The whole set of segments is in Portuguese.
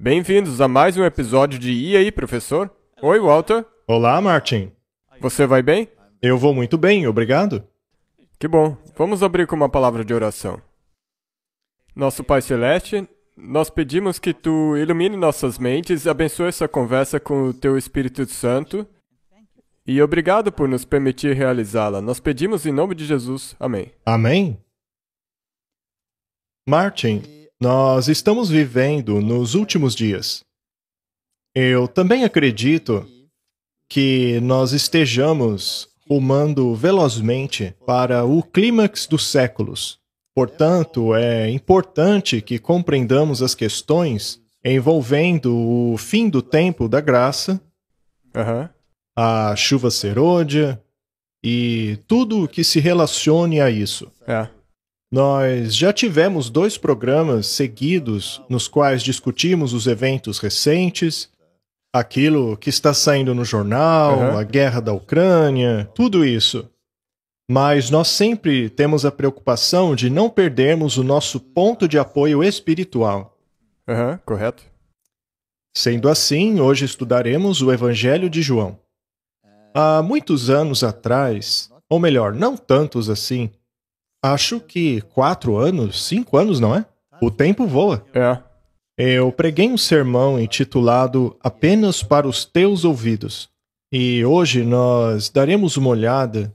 Bem-vindos a mais um episódio de E aí, professor? Oi, Walter. Olá, Martin. Você vai bem? Eu vou muito bem, obrigado. Que bom. Vamos abrir com uma palavra de oração. Nosso Pai Celeste, nós pedimos que Tu ilumine nossas mentes, abençoe essa conversa com o Teu Espírito Santo e obrigado por nos permitir realizá-la. Nós pedimos em nome de Jesus. Amém. Amém? Martin, nós estamos vivendo nos últimos dias. Eu também acredito que nós estejamos rumando velozmente para o clímax dos séculos. Portanto, é importante que compreendamos as questões envolvendo o fim do tempo da graça, a chuva serôdia e tudo o que se relacione a isso. Nós já tivemos 2 programas seguidos nos quais discutimos os eventos recentes, aquilo que está saindo no jornal, a guerra da Ucrânia, tudo isso. Mas nós sempre temos a preocupação de não perdermos o nosso ponto de apoio espiritual. Correto. Sendo assim, hoje estudaremos o Evangelho de João. Há muitos anos atrás, ou melhor, não tantos assim, acho que 4 anos, 5 anos, não é? O tempo voa. Eu preguei um sermão intitulado Apenas para os Teus Ouvidos. E hoje nós daremos uma olhada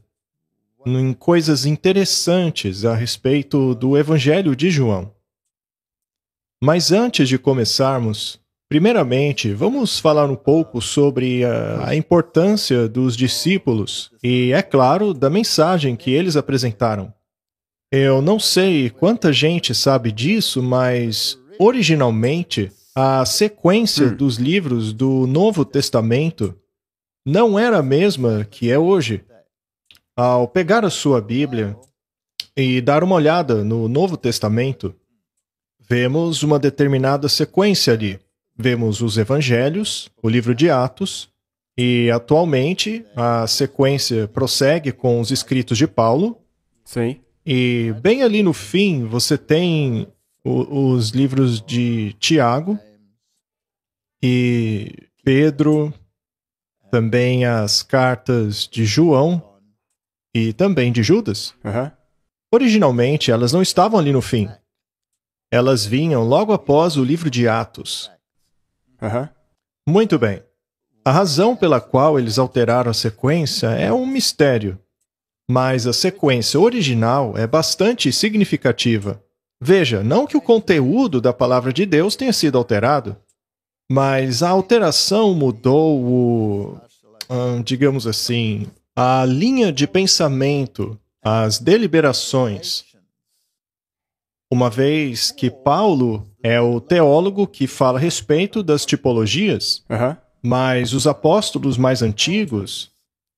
em coisas interessantes a respeito do Evangelho de João. Mas antes de começarmos, primeiramente, vamos falar um pouco sobre a importância dos discípulos e, é claro, da mensagem que eles apresentaram. Eu não sei quanta gente sabe disso, mas originalmente a sequência dos livros do Novo Testamento não era a mesma que é hoje. Ao pegar a sua Bíblia e dar uma olhada no Novo Testamento, vemos uma determinada sequência ali. Vemos os Evangelhos, o livro de Atos, e atualmente a sequência prossegue com os escritos de Paulo. Sim. E bem ali no fim você tem os livros de Tiago e Pedro, também as cartas de João e também de Judas. Originalmente, elas não estavam ali no fim. Elas vinham logo após o livro de Atos. Muito bem. A razão pela qual eles alteraram a sequência é um mistério. Mas a sequência original é bastante significativa. Veja, não que o conteúdo da palavra de Deus tenha sido alterado, mas a alteração mudou digamos assim, a linha de pensamento, as deliberações. Uma vez que Paulo é o teólogo que fala a respeito das tipologias, mas os apóstolos mais antigos,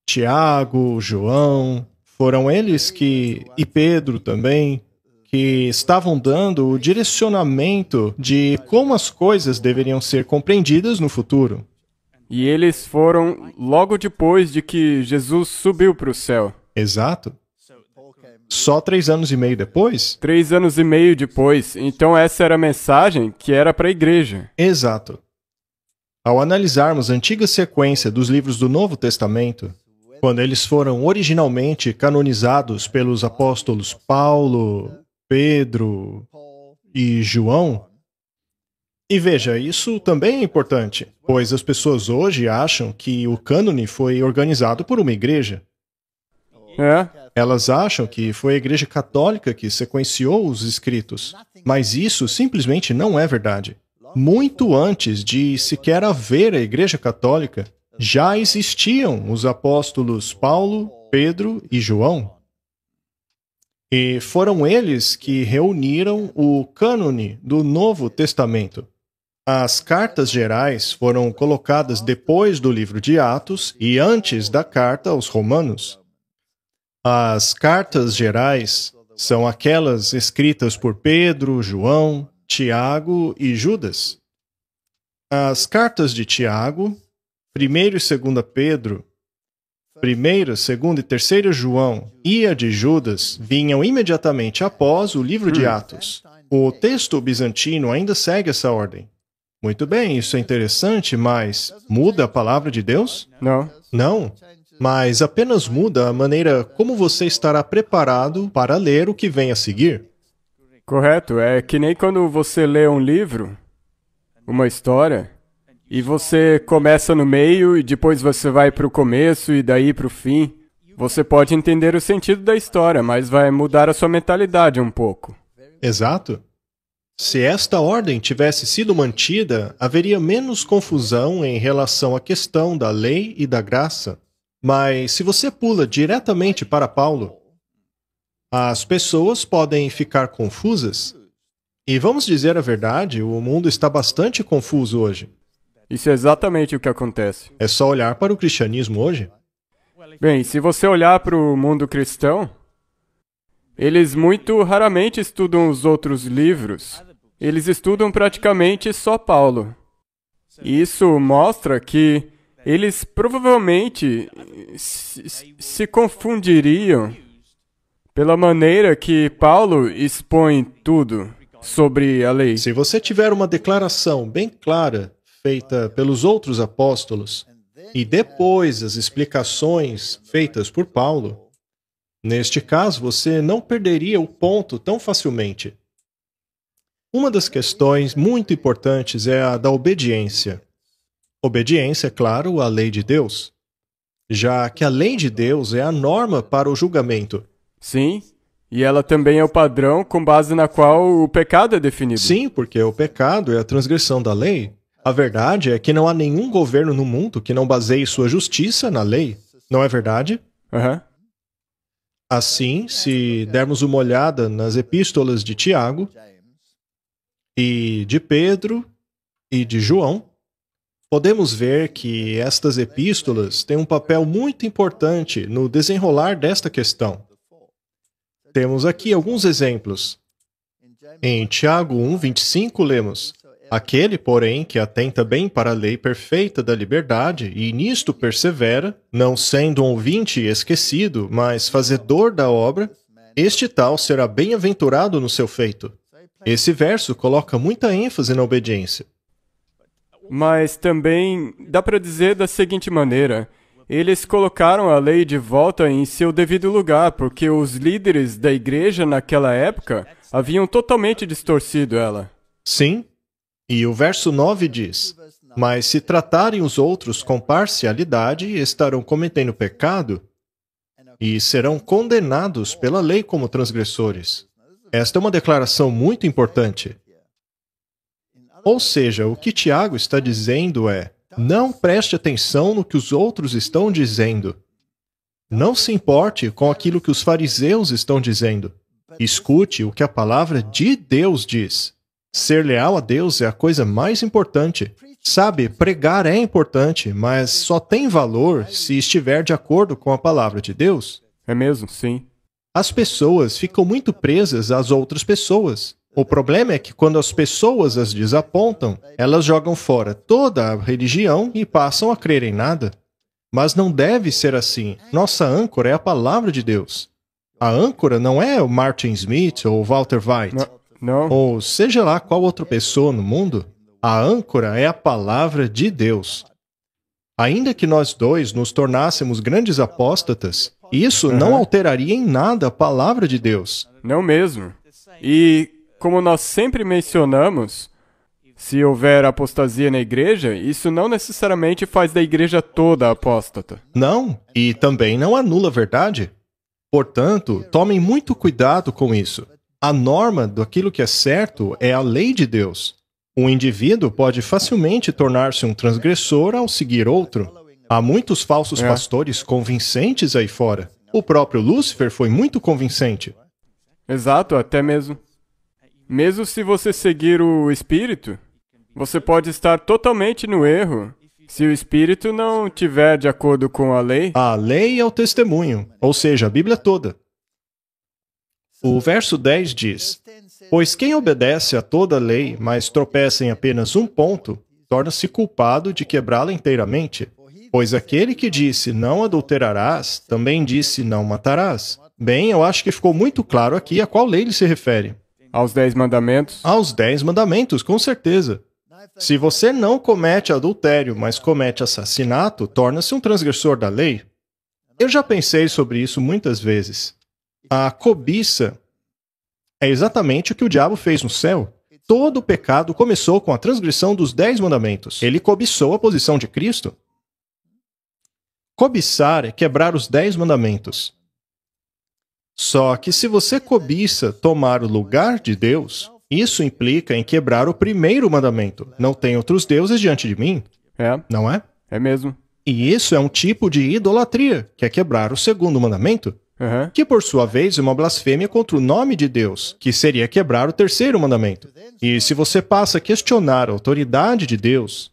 Tiago, João, foram eles e Pedro também, que estavam dando o direcionamento de como as coisas deveriam ser compreendidas no futuro. E eles foram logo depois de que Jesus subiu para o céu. Exato. Só 3 anos e meio depois? 3 anos e meio depois. Então essa era a mensagem que era para a igreja. Exato. Ao analisarmos a antiga sequência dos livros do Novo Testamento, quando eles foram originalmente canonizados pelos apóstolos Paulo, Pedro e João, e veja, isso também é importante, pois as pessoas hoje acham que o cânone foi organizado por uma igreja. Elas acham que foi a Igreja Católica que sequenciou os escritos, mas isso simplesmente não é verdade. Muito antes de sequer haver a Igreja Católica, já existiam os apóstolos Paulo, Pedro e João. E foram eles que reuniram o cânone do Novo Testamento. As cartas gerais foram colocadas depois do livro de Atos e antes da carta aos Romanos. As cartas gerais são aquelas escritas por Pedro, João, Tiago e Judas. As cartas de Tiago, 1º e 2º Pedro, 1ª, 2ª e 3ª João e a de Judas vinham imediatamente após o livro de Atos. O texto bizantino ainda segue essa ordem. Muito bem, isso é interessante, mas muda a palavra de Deus? Não. Não. Mas apenas muda a maneira como você estará preparado para ler o que vem a seguir. Correto. É que nem quando você lê um livro, uma história, e você começa no meio e depois você vai para o começo e daí para o fim. Você pode entender o sentido da história, mas vai mudar a sua mentalidade um pouco. Exato. Se esta ordem tivesse sido mantida, haveria menos confusão em relação à questão da lei e da graça. Mas se você pula diretamente para Paulo, as pessoas podem ficar confusas. E vamos dizer a verdade, o mundo está bastante confuso hoje. Isso é exatamente o que acontece. É só olhar para o cristianismo hoje. Bem, se você olhar para o mundo cristão, eles muito raramente estudam os outros livros. Eles estudam praticamente só Paulo. Isso mostra que eles provavelmente se confundiriam pela maneira que Paulo expõe tudo sobre a lei. Se você tiver uma declaração bem clara feita pelos outros apóstolos e depois as explicações feitas por Paulo, neste caso você não perderia o ponto tão facilmente. Uma das questões muito importantes é a da obediência. Obediência, é claro, à lei de Deus, já que a lei de Deus é a norma para o julgamento. Sim, e ela também é o padrão com base na qual o pecado é definido. Sim, porque o pecado é a transgressão da lei. A verdade é que não há nenhum governo no mundo que não baseie sua justiça na lei. Não é verdade? Aham. Assim, se dermos uma olhada nas epístolas de Tiago, e de Pedro e de João, podemos ver que estas epístolas têm um papel muito importante no desenrolar desta questão. Temos aqui alguns exemplos. Em Tiago 1:25 lemos: Aquele, porém, que atenta bem para a lei perfeita da liberdade e nisto persevera, não sendo um ouvinte esquecido, mas fazedor da obra, este tal será bem-aventurado no seu feito. Esse verso coloca muita ênfase na obediência. Mas também dá para dizer da seguinte maneira: eles colocaram a lei de volta em seu devido lugar, porque os líderes da igreja naquela época haviam totalmente distorcido ela. Sim, e o verso 9 diz: Mas se tratarem os outros com parcialidade, estarão cometendo pecado e serão condenados pela lei como transgressores. Esta é uma declaração muito importante. Ou seja, o que Tiago está dizendo é: não preste atenção no que os outros estão dizendo. Não se importe com aquilo que os fariseus estão dizendo. Escute o que a palavra de Deus diz. Ser leal a Deus é a coisa mais importante. Sabe, pregar é importante, mas só tem valor se estiver de acordo com a palavra de Deus. É mesmo? Sim. As pessoas ficam muito presas às outras pessoas. O problema é que quando as pessoas as desapontam, elas jogam fora toda a religião e passam a crer em nada. Mas não deve ser assim. Nossa âncora é a palavra de Deus. A âncora não é o Martin Smith ou Walter White, Não. ou seja lá qual outra pessoa no mundo. A âncora é a palavra de Deus. Ainda que nós dois nos tornássemos grandes apóstatas, isso não alteraria em nada a palavra de Deus. Não mesmo. E, como nós sempre mencionamos, se houver apostasia na igreja, isso não necessariamente faz da igreja toda apóstata. Não, e também não anula a verdade. Portanto, tomem muito cuidado com isso. A norma daquilo que é certo é a lei de Deus. Um indivíduo pode facilmente tornar-se um transgressor ao seguir outro. Há muitos falsos pastores convincentes aí fora. O próprio Lúcifer foi muito convincente. Exato, até mesmo. Mesmo se você seguir o Espírito, você pode estar totalmente no erro se o Espírito não estiver de acordo com a lei. A lei é o testemunho, ou seja, a Bíblia toda. O verso 10 diz: Pois quem obedece a toda a lei, mas tropeça em apenas um ponto, torna-se culpado de quebrá-la inteiramente. Pois aquele que disse não adulterarás, também disse não matarás. Bem, eu acho que ficou muito claro aqui a qual lei ele se refere. Aos 10 mandamentos. Aos 10 mandamentos, com certeza. Se você não comete adultério, mas comete assassinato, torna-se um transgressor da lei. Eu já pensei sobre isso muitas vezes. A cobiça é exatamente o que o diabo fez no céu. Todo o pecado começou com a transgressão dos 10 mandamentos. Ele cobiçou a posição de Cristo. Cobiçar é quebrar os 10 mandamentos. Só que se você cobiça tomar o lugar de Deus, isso implica em quebrar o primeiro mandamento. Não tem outros deuses diante de mim. Não é? É mesmo. E isso é um tipo de idolatria, que é quebrar o segundo mandamento, que por sua vez é uma blasfêmia contra o nome de Deus, que seria quebrar o terceiro mandamento. E se você passa a questionar a autoridade de Deus,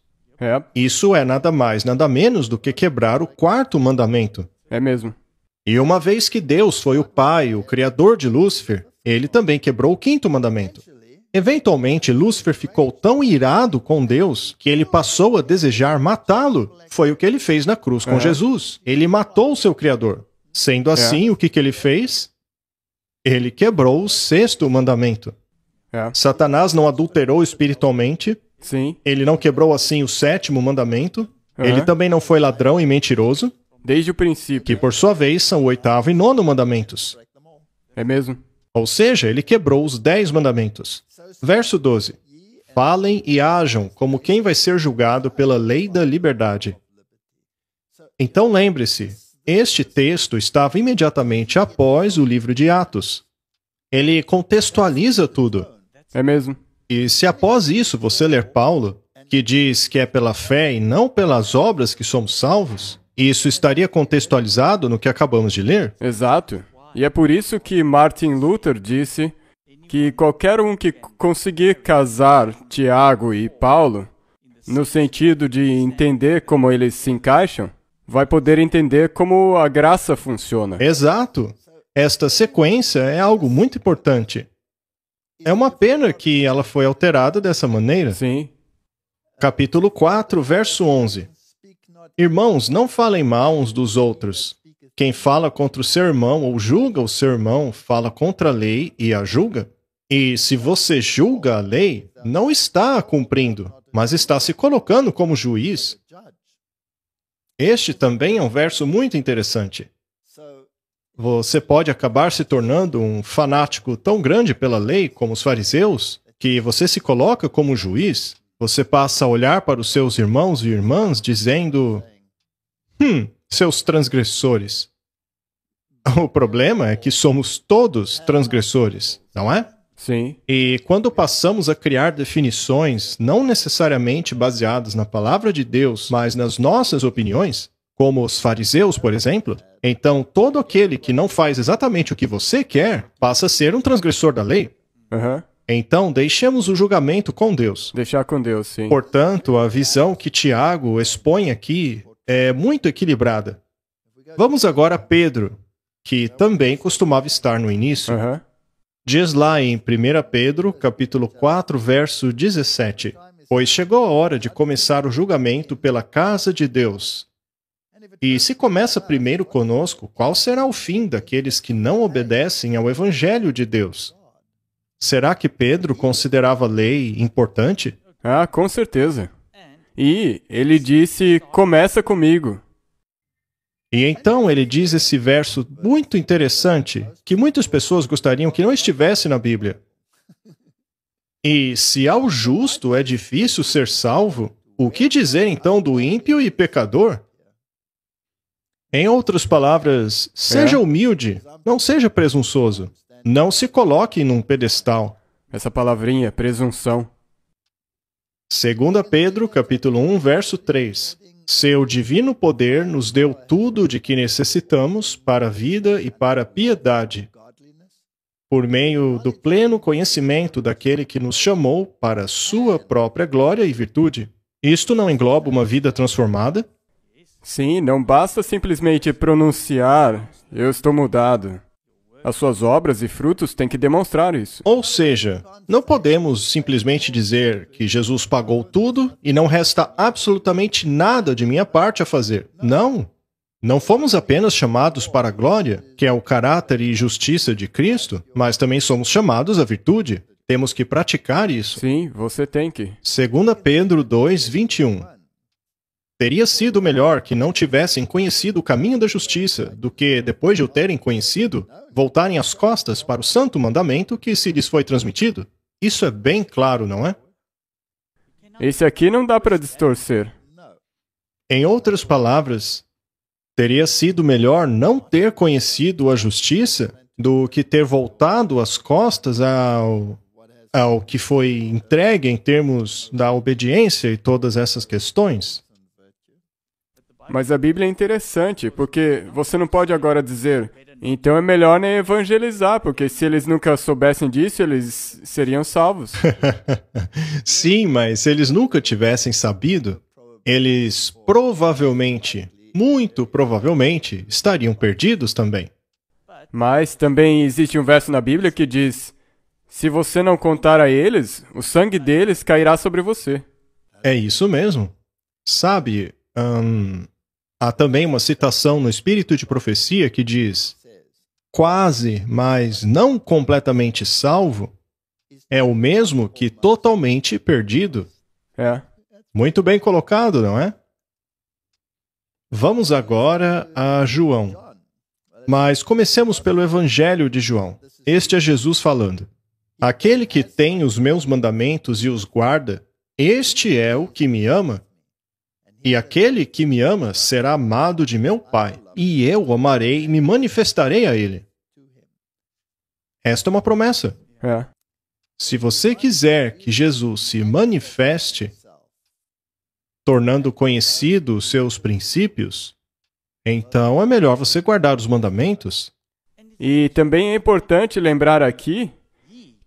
isso é nada mais, nada menos do que quebrar o quarto mandamento. É mesmo. E uma vez que Deus foi o Pai, o Criador de Lúcifer, ele também quebrou o quinto mandamento. Eventualmente, Lúcifer ficou tão irado com Deus que ele passou a desejar matá-lo. Foi o que ele fez na cruz com Jesus. Ele matou o seu Criador. Sendo assim, o que ele fez? Ele quebrou o sexto mandamento. Satanás não adulterou espiritualmente. Sim. Ele não quebrou assim o sétimo mandamento. Ele também não foi ladrão e mentiroso. Desde o princípio. Que por sua vez são o oitavo e nono mandamentos. É mesmo. Ou seja, ele quebrou os 10 mandamentos. Verso 12. Falem e ajam como quem vai ser julgado pela lei da liberdade. Então lembre-se, este texto estava imediatamente após o livro de Atos. Ele contextualiza tudo. É mesmo. E se após isso você ler Paulo, que diz que é pela fé e não pelas obras que somos salvos, isso estaria contextualizado no que acabamos de ler? Exato. E é por isso que Martin Luther disse que qualquer um que conseguir casar Tiago e Paulo, no sentido de entender como eles se encaixam, vai poder entender como a graça funciona. Exato. Esta sequência é algo muito importante. É uma pena que ela foi alterada dessa maneira. Sim. Capítulo 4, verso 11. Irmãos, não falem mal uns dos outros. Quem fala contra o seu irmão ou julga o seu irmão, fala contra a lei e a julga. E se você julga a lei, não está a cumprindo, mas está se colocando como juiz. Este também é um verso muito interessante. Você pode acabar se tornando um fanático tão grande pela lei como os fariseus, que você se coloca como juiz. Você passa a olhar para os seus irmãos e irmãs dizendo: seus transgressores. O problema é que somos todos transgressores, não é? Sim. E quando passamos a criar definições não necessariamente baseadas na palavra de Deus, mas nas nossas opiniões, como os fariseus, por exemplo, então todo aquele que não faz exatamente o que você quer passa a ser um transgressor da lei. Então, deixemos o julgamento com Deus. Deixar com Deus, sim. Portanto, a visão que Tiago expõe aqui é muito equilibrada. Vamos agora a Pedro, que também costumava estar no início. Diz lá em 1 Pedro, capítulo 4, verso 17. Pois chegou a hora de começar o julgamento pela casa de Deus. E se começa primeiro conosco, qual será o fim daqueles que não obedecem ao Evangelho de Deus? Será que Pedro considerava a lei importante? Ah, com certeza. E ele disse, começa comigo. E então ele diz esse verso muito interessante, que muitas pessoas gostariam que não estivesse na Bíblia. E se ao justo é difícil ser salvo, o que dizer então do ímpio e pecador? Em outras palavras, seja humilde, não seja presunçoso. Não se coloque num pedestal. Essa palavrinha, presunção. 2 Pedro, capítulo 1, verso 3. Seu divino poder nos deu tudo de que necessitamos para a vida e para a piedade, por meio do pleno conhecimento daquele que nos chamou para a sua própria glória e virtude. Isto não engloba uma vida transformada? Sim, não basta simplesmente pronunciar, eu estou mudado. As suas obras e frutos têm que demonstrar isso. Ou seja, não podemos simplesmente dizer que Jesus pagou tudo e não resta absolutamente nada de minha parte a fazer. Não. Não fomos apenas chamados para a glória, que é o caráter e justiça de Cristo, mas também somos chamados à virtude. Temos que praticar isso. Sim, você tem que. 2 Pedro 2:21. Teria sido melhor que não tivessem conhecido o caminho da justiça, do que, depois de o terem conhecido, voltarem as costas para o santo mandamento que se lhes foi transmitido. Isso é bem claro, não é? Esse aqui não dá para distorcer. Em outras palavras, teria sido melhor não ter conhecido a justiça do que ter voltado as costas ao que foi entregue em termos da obediência e todas essas questões? Mas a Bíblia é interessante, porque você não pode agora dizer, então é melhor nem evangelizar, porque se eles nunca soubessem disso, eles seriam salvos. Sim, mas se eles nunca tivessem sabido, eles provavelmente, muito provavelmente, estariam perdidos também. Mas também existe um verso na Bíblia que diz, se você não contar a eles, o sangue deles cairá sobre você. É isso mesmo. Sabe, há também uma citação no Espírito de Profecia que diz: quase, mas não completamente salvo, é o mesmo que totalmente perdido. É. Muito bem colocado, não é? Vamos agora a João. Mas comecemos pelo Evangelho de João. Este é Jesus falando. Aquele que tem os meus mandamentos e os guarda, este é o que me ama. E aquele que me ama será amado de meu Pai, e eu o amarei e me manifestarei a ele. Esta é uma promessa. É. Se você quiser que Jesus se manifeste, tornando conhecido os seus princípios, então é melhor você guardar os mandamentos. E também é importante lembrar aqui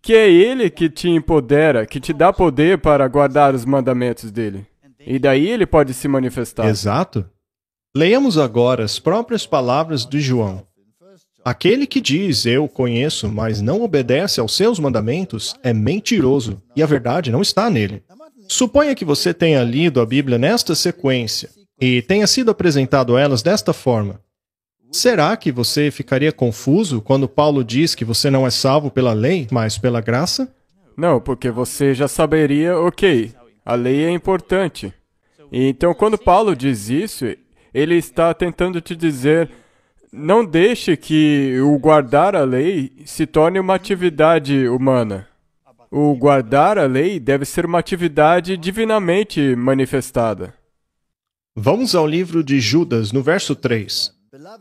que é Ele que te empodera, que te dá poder para guardar os mandamentos dele. E daí ele pode se manifestar. Exato. Leiamos agora as próprias palavras de João. Aquele que diz, eu o conheço, mas não obedece aos seus mandamentos, é mentiroso, e a verdade não está nele. Suponha que você tenha lido a Bíblia nesta sequência, e tenha sido apresentado a elas desta forma. Será que você ficaria confuso quando Paulo diz que você não é salvo pela lei, mas pela graça? Não, porque você já saberia, ok, a lei é importante. E então, quando Paulo diz isso, ele está tentando te dizer, não deixe que o guardar a lei se torne uma atividade humana. O guardar a lei deve ser uma atividade divinamente manifestada. Vamos ao livro de Judas, no verso 3.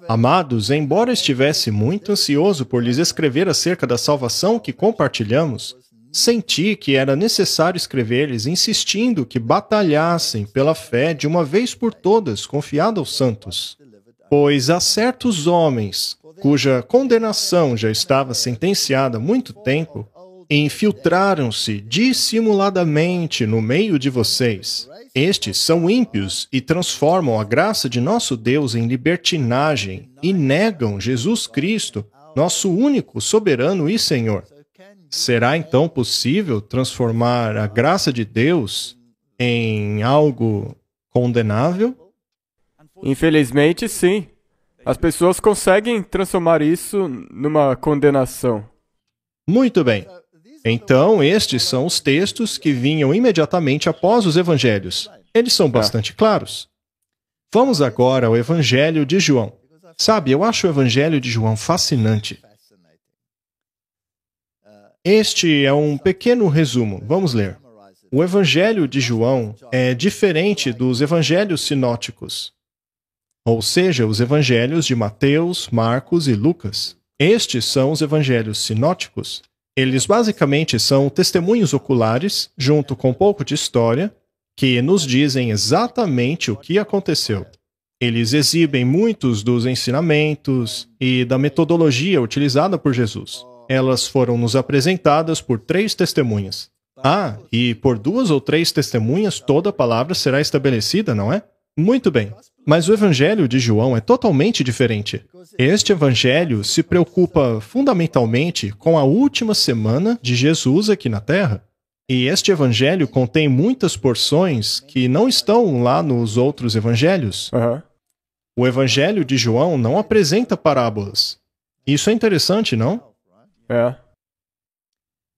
Amados, embora estivesse muito ansioso por lhes escrever acerca da salvação que compartilhamos, senti que era necessário escrever-lhes insistindo que batalhassem pela fé de uma vez por todas, confiada aos santos. Pois há certos homens, cuja condenação já estava sentenciada há muito tempo, infiltraram-se dissimuladamente no meio de vocês. Estes são ímpios e transformam a graça de nosso Deus em libertinagem e negam Jesus Cristo, nosso único soberano e Senhor. Será então possível transformar a graça de Deus em algo condenável? Infelizmente, sim. As pessoas conseguem transformar isso numa condenação. Muito bem. Então, estes são os textos que vinham imediatamente após os evangelhos. Eles são bastante claros. Vamos agora ao Evangelho de João. Sabe, eu acho o Evangelho de João fascinante. Este é um pequeno resumo. Vamos ler. O Evangelho de João é diferente dos evangelhos sinóticos, ou seja, os evangelhos de Mateus, Marcos e Lucas. Estes são os evangelhos sinóticos. Eles basicamente são testemunhos oculares, junto com um pouco de história, que nos dizem exatamente o que aconteceu. Eles exibem muitos dos ensinamentos e da metodologia utilizada por Jesus. Elas foram nos apresentadas por 3 testemunhas. Ah, e por 2 ou 3 testemunhas toda a palavra será estabelecida, não é? Muito bem. Mas o Evangelho de João é totalmente diferente. Este Evangelho se preocupa fundamentalmente com a última semana de Jesus aqui na Terra. E este Evangelho contém muitas porções que não estão lá nos outros Evangelhos. O Evangelho de João não apresenta parábolas. Isso é interessante, não? É.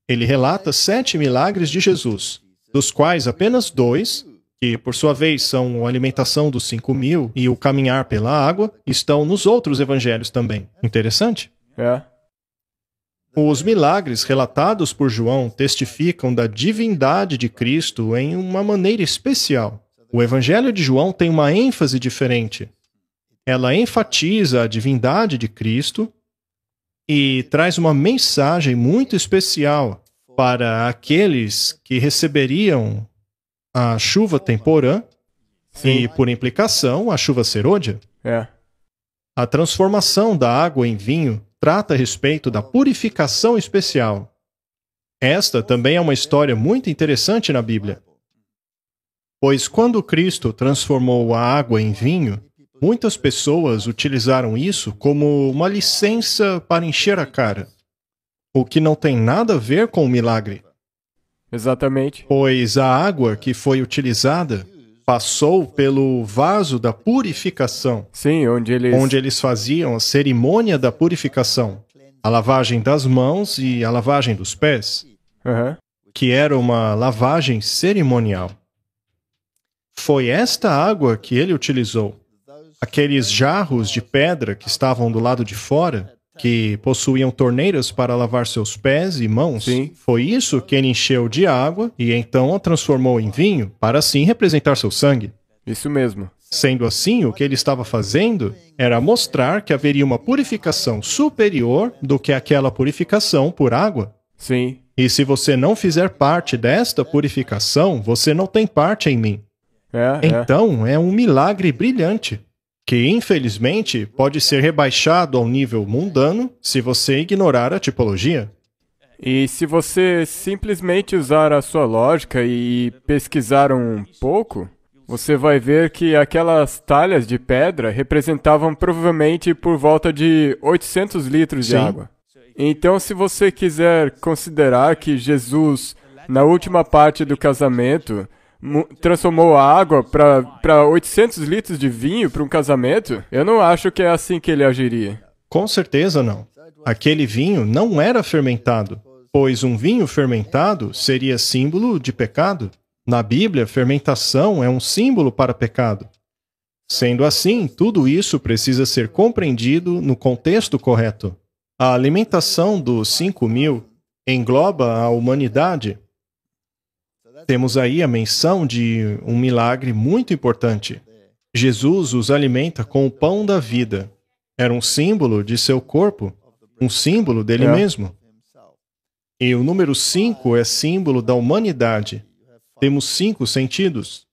Ele relata 7 milagres de Jesus, dos quais apenas 2, que por sua vez são a alimentação dos 5.000 e o caminhar pela água, estão nos outros evangelhos também. Interessante? É. Os milagres relatados por João testificam da divindade de Cristo em uma maneira especial. O Evangelho de João tem uma ênfase diferente. Ela enfatiza a divindade de Cristo e traz uma mensagem muito especial para aqueles que receberiam a chuva temporã e, por implicação, a chuva serôdia. É. A transformação da água em vinho trata a respeito da purificação especial. Esta também é uma história muito interessante na Bíblia. Pois quando Cristo transformou a água em vinho, muitas pessoas utilizaram isso como uma licença para encher a cara, o que não tem nada a ver com o milagre. Exatamente. Pois a água que foi utilizada passou pelo vaso da purificação, Sim, onde eles faziam a cerimônia da purificação, a lavagem das mãos e a lavagem dos pés, Aham. que era uma lavagem cerimonial. Foi esta água que ele utilizou. Aqueles jarros de pedra que estavam do lado de fora, que possuíam torneiras para lavar seus pés e mãos, Sim. foi isso que ele encheu de água e então a transformou em vinho, para assim representar seu sangue. Isso mesmo. Sendo assim, o que ele estava fazendo era mostrar que haveria uma purificação superior do que aquela purificação por água. Sim. E se você não fizer parte desta purificação, você não tem parte em mim. Então, é um milagre brilhante, que infelizmente pode ser rebaixado ao nível mundano se você ignorar a tipologia. E se você simplesmente usar a sua lógica e pesquisar um pouco, você vai ver que aquelas talhas de pedra representavam provavelmente por volta de 800 litros de Sim. água. Então, se você quiser considerar que Jesus, na última parte do casamento, transformou a água para 800 litros de vinho para um casamento, eu não acho que é assim que ele agiria. Com certeza não. Aquele vinho não era fermentado, pois um vinho fermentado seria símbolo de pecado. Na Bíblia, fermentação é um símbolo para pecado. Sendo assim, tudo isso precisa ser compreendido no contexto correto. A alimentação dos 5.000 engloba a humanidade. Temos aí a menção de um milagre muito importante. Jesus os alimenta com o pão da vida. Era um símbolo de seu corpo, um símbolo dele mesmo. E o número 5 é símbolo da humanidade. Temos 5 sentidos.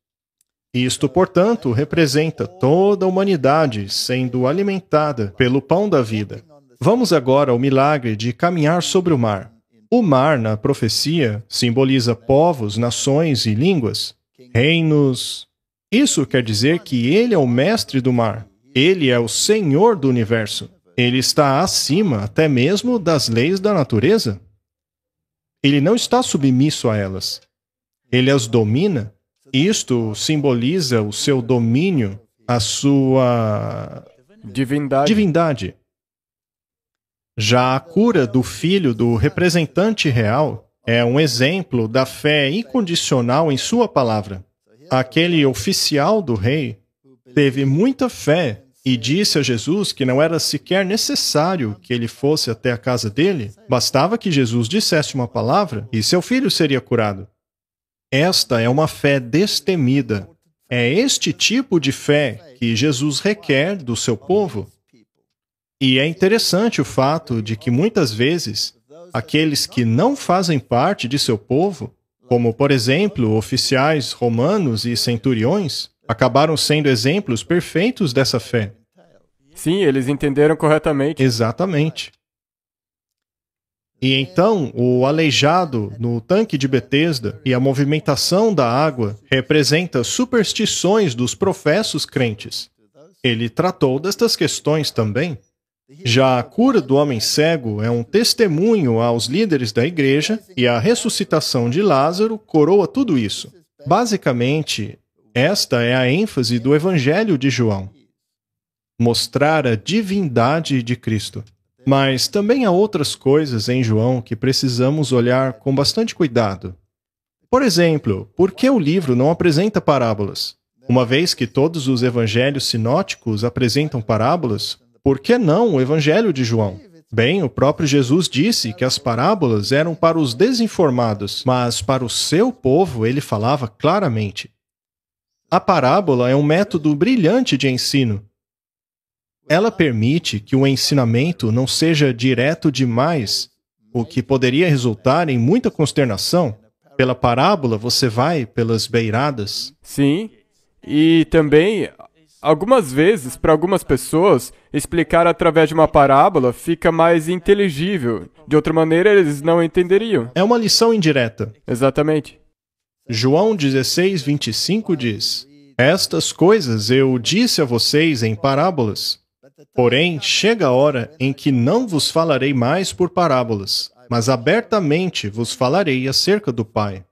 Isto, portanto, representa toda a humanidade sendo alimentada pelo pão da vida. Vamos agora ao milagre de caminhar sobre o mar. O mar, na profecia, simboliza povos, nações e línguas, reinos. Isso quer dizer que ele é o mestre do mar. Ele é o Senhor do universo. Ele está acima até mesmo das leis da natureza. Ele não está submisso a elas. Ele as domina. Isto simboliza o seu domínio, a sua divindade. Já a cura do filho do representante real é um exemplo da fé incondicional em sua palavra. Aquele oficial do rei teve muita fé e disse a Jesus que não era sequer necessário que ele fosse até a casa dele, bastava que Jesus dissesse uma palavra e seu filho seria curado. Esta é uma fé destemida. É este tipo de fé que Jesus requer do seu povo. E é interessante o fato de que muitas vezes aqueles que não fazem parte de seu povo, como por exemplo oficiais romanos e centuriões, acabaram sendo exemplos perfeitos dessa fé. Sim, eles entenderam corretamente. Exatamente. E então, o aleijado no tanque de Betesda e a movimentação da água representa superstições dos professos crentes. Ele tratou destas questões também. Já a cura do homem cego é um testemunho aos líderes da igreja e a ressuscitação de Lázaro coroa tudo isso. Basicamente, esta é a ênfase do Evangelho de João. Mostrar a divindade de Cristo. Mas também há outras coisas em João que precisamos olhar com bastante cuidado. Por exemplo, por que o livro não apresenta parábolas? Uma vez que todos os evangelhos sinóticos apresentam parábolas, por que não o evangelho de João? Bem, o próprio Jesus disse que as parábolas eram para os desinformados, mas para o seu povo ele falava claramente. A parábola é um método brilhante de ensino. Ela permite que o ensinamento não seja direto demais, o que poderia resultar em muita consternação. Pela parábola, você vai pelas beiradas. Sim. E também, algumas vezes, para algumas pessoas, explicar através de uma parábola fica mais inteligível. De outra maneira, eles não entenderiam. É uma lição indireta. Exatamente. João 16:25 diz: Estas coisas eu disse a vocês em parábolas. Porém, chega a hora em que não vos falarei mais por parábolas, mas abertamente vos falarei acerca do Pai.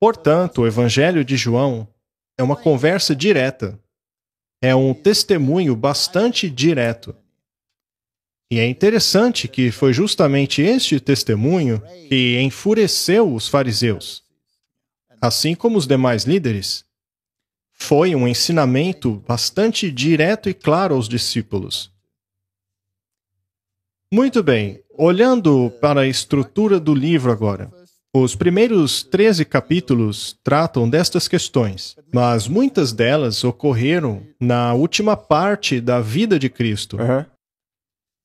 Portanto, o Evangelho de João é uma conversa direta. É um testemunho bastante direto. E é interessante que foi justamente este testemunho que enfureceu os fariseus. Assim como os demais líderes, foi um ensinamento bastante direto e claro aos discípulos. Muito bem, olhando para a estrutura do livro agora. Os primeiros 13 capítulos tratam destas questões, mas muitas delas ocorreram na última parte da vida de Cristo.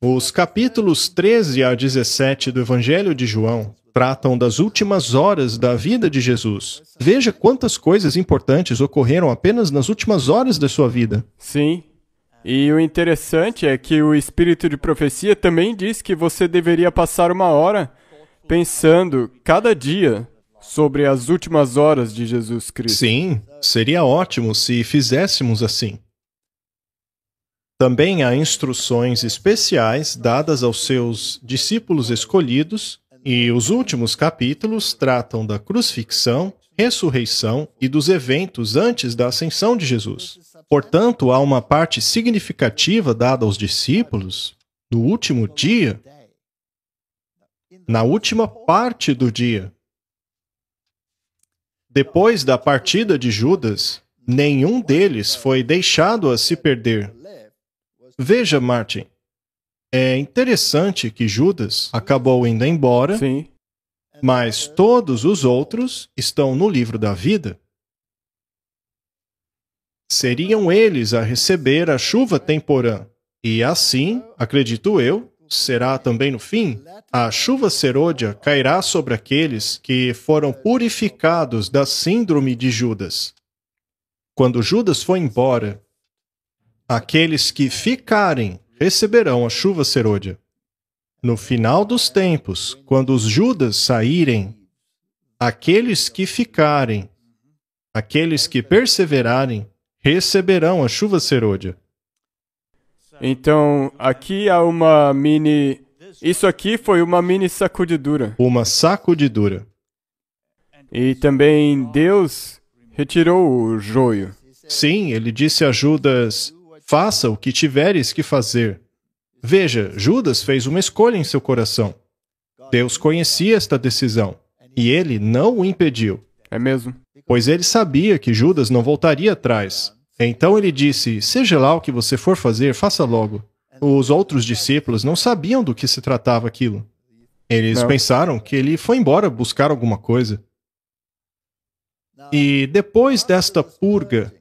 Os capítulos 13 a 17 do Evangelho de João tratam das últimas horas da vida de Jesus. Veja quantas coisas importantes ocorreram apenas nas últimas horas da sua vida. Sim. E o interessante é que o Espírito de Profecia também diz que você deveria passar uma hora pensando cada dia sobre as últimas horas de Jesus Cristo. Sim, seria ótimo se fizéssemos assim. Também há instruções especiais dadas aos seus discípulos escolhidos, e os últimos capítulos tratam da crucifixão, ressurreição e dos eventos antes da ascensão de Jesus. Portanto, há uma parte significativa dada aos discípulos no último dia, na última parte do dia. Depois da partida de Judas, nenhum deles foi deixado a se perder. Veja, Martin, é interessante que Judas acabou indo embora, Sim. mas todos os outros estão no livro da vida. Seriam eles a receber a chuva temporã, e assim, acredito eu, será também no fim. A chuva serôdia cairá sobre aqueles que foram purificados da síndrome de Judas. Quando Judas for embora, aqueles que ficarem receberão a chuva serôdia. No final dos tempos, quando os Judas saírem, aqueles que ficarem, aqueles que perseverarem, receberão a chuva serôdia. Então, aqui há uma mini... Isso aqui foi uma mini sacudidura. Uma sacudidura. E também Deus retirou o joio. Sim, ele disse a Judas: faça o que tiveres que fazer. Veja, Judas fez uma escolha em seu coração. Deus conhecia esta decisão, e ele não o impediu. É mesmo? Pois ele sabia que Judas não voltaria atrás. Então ele disse: seja lá o que você for fazer, faça logo. Os outros discípulos não sabiam do que se tratava aquilo. Eles pensaram que ele foi embora buscar alguma coisa. E depois desta purga,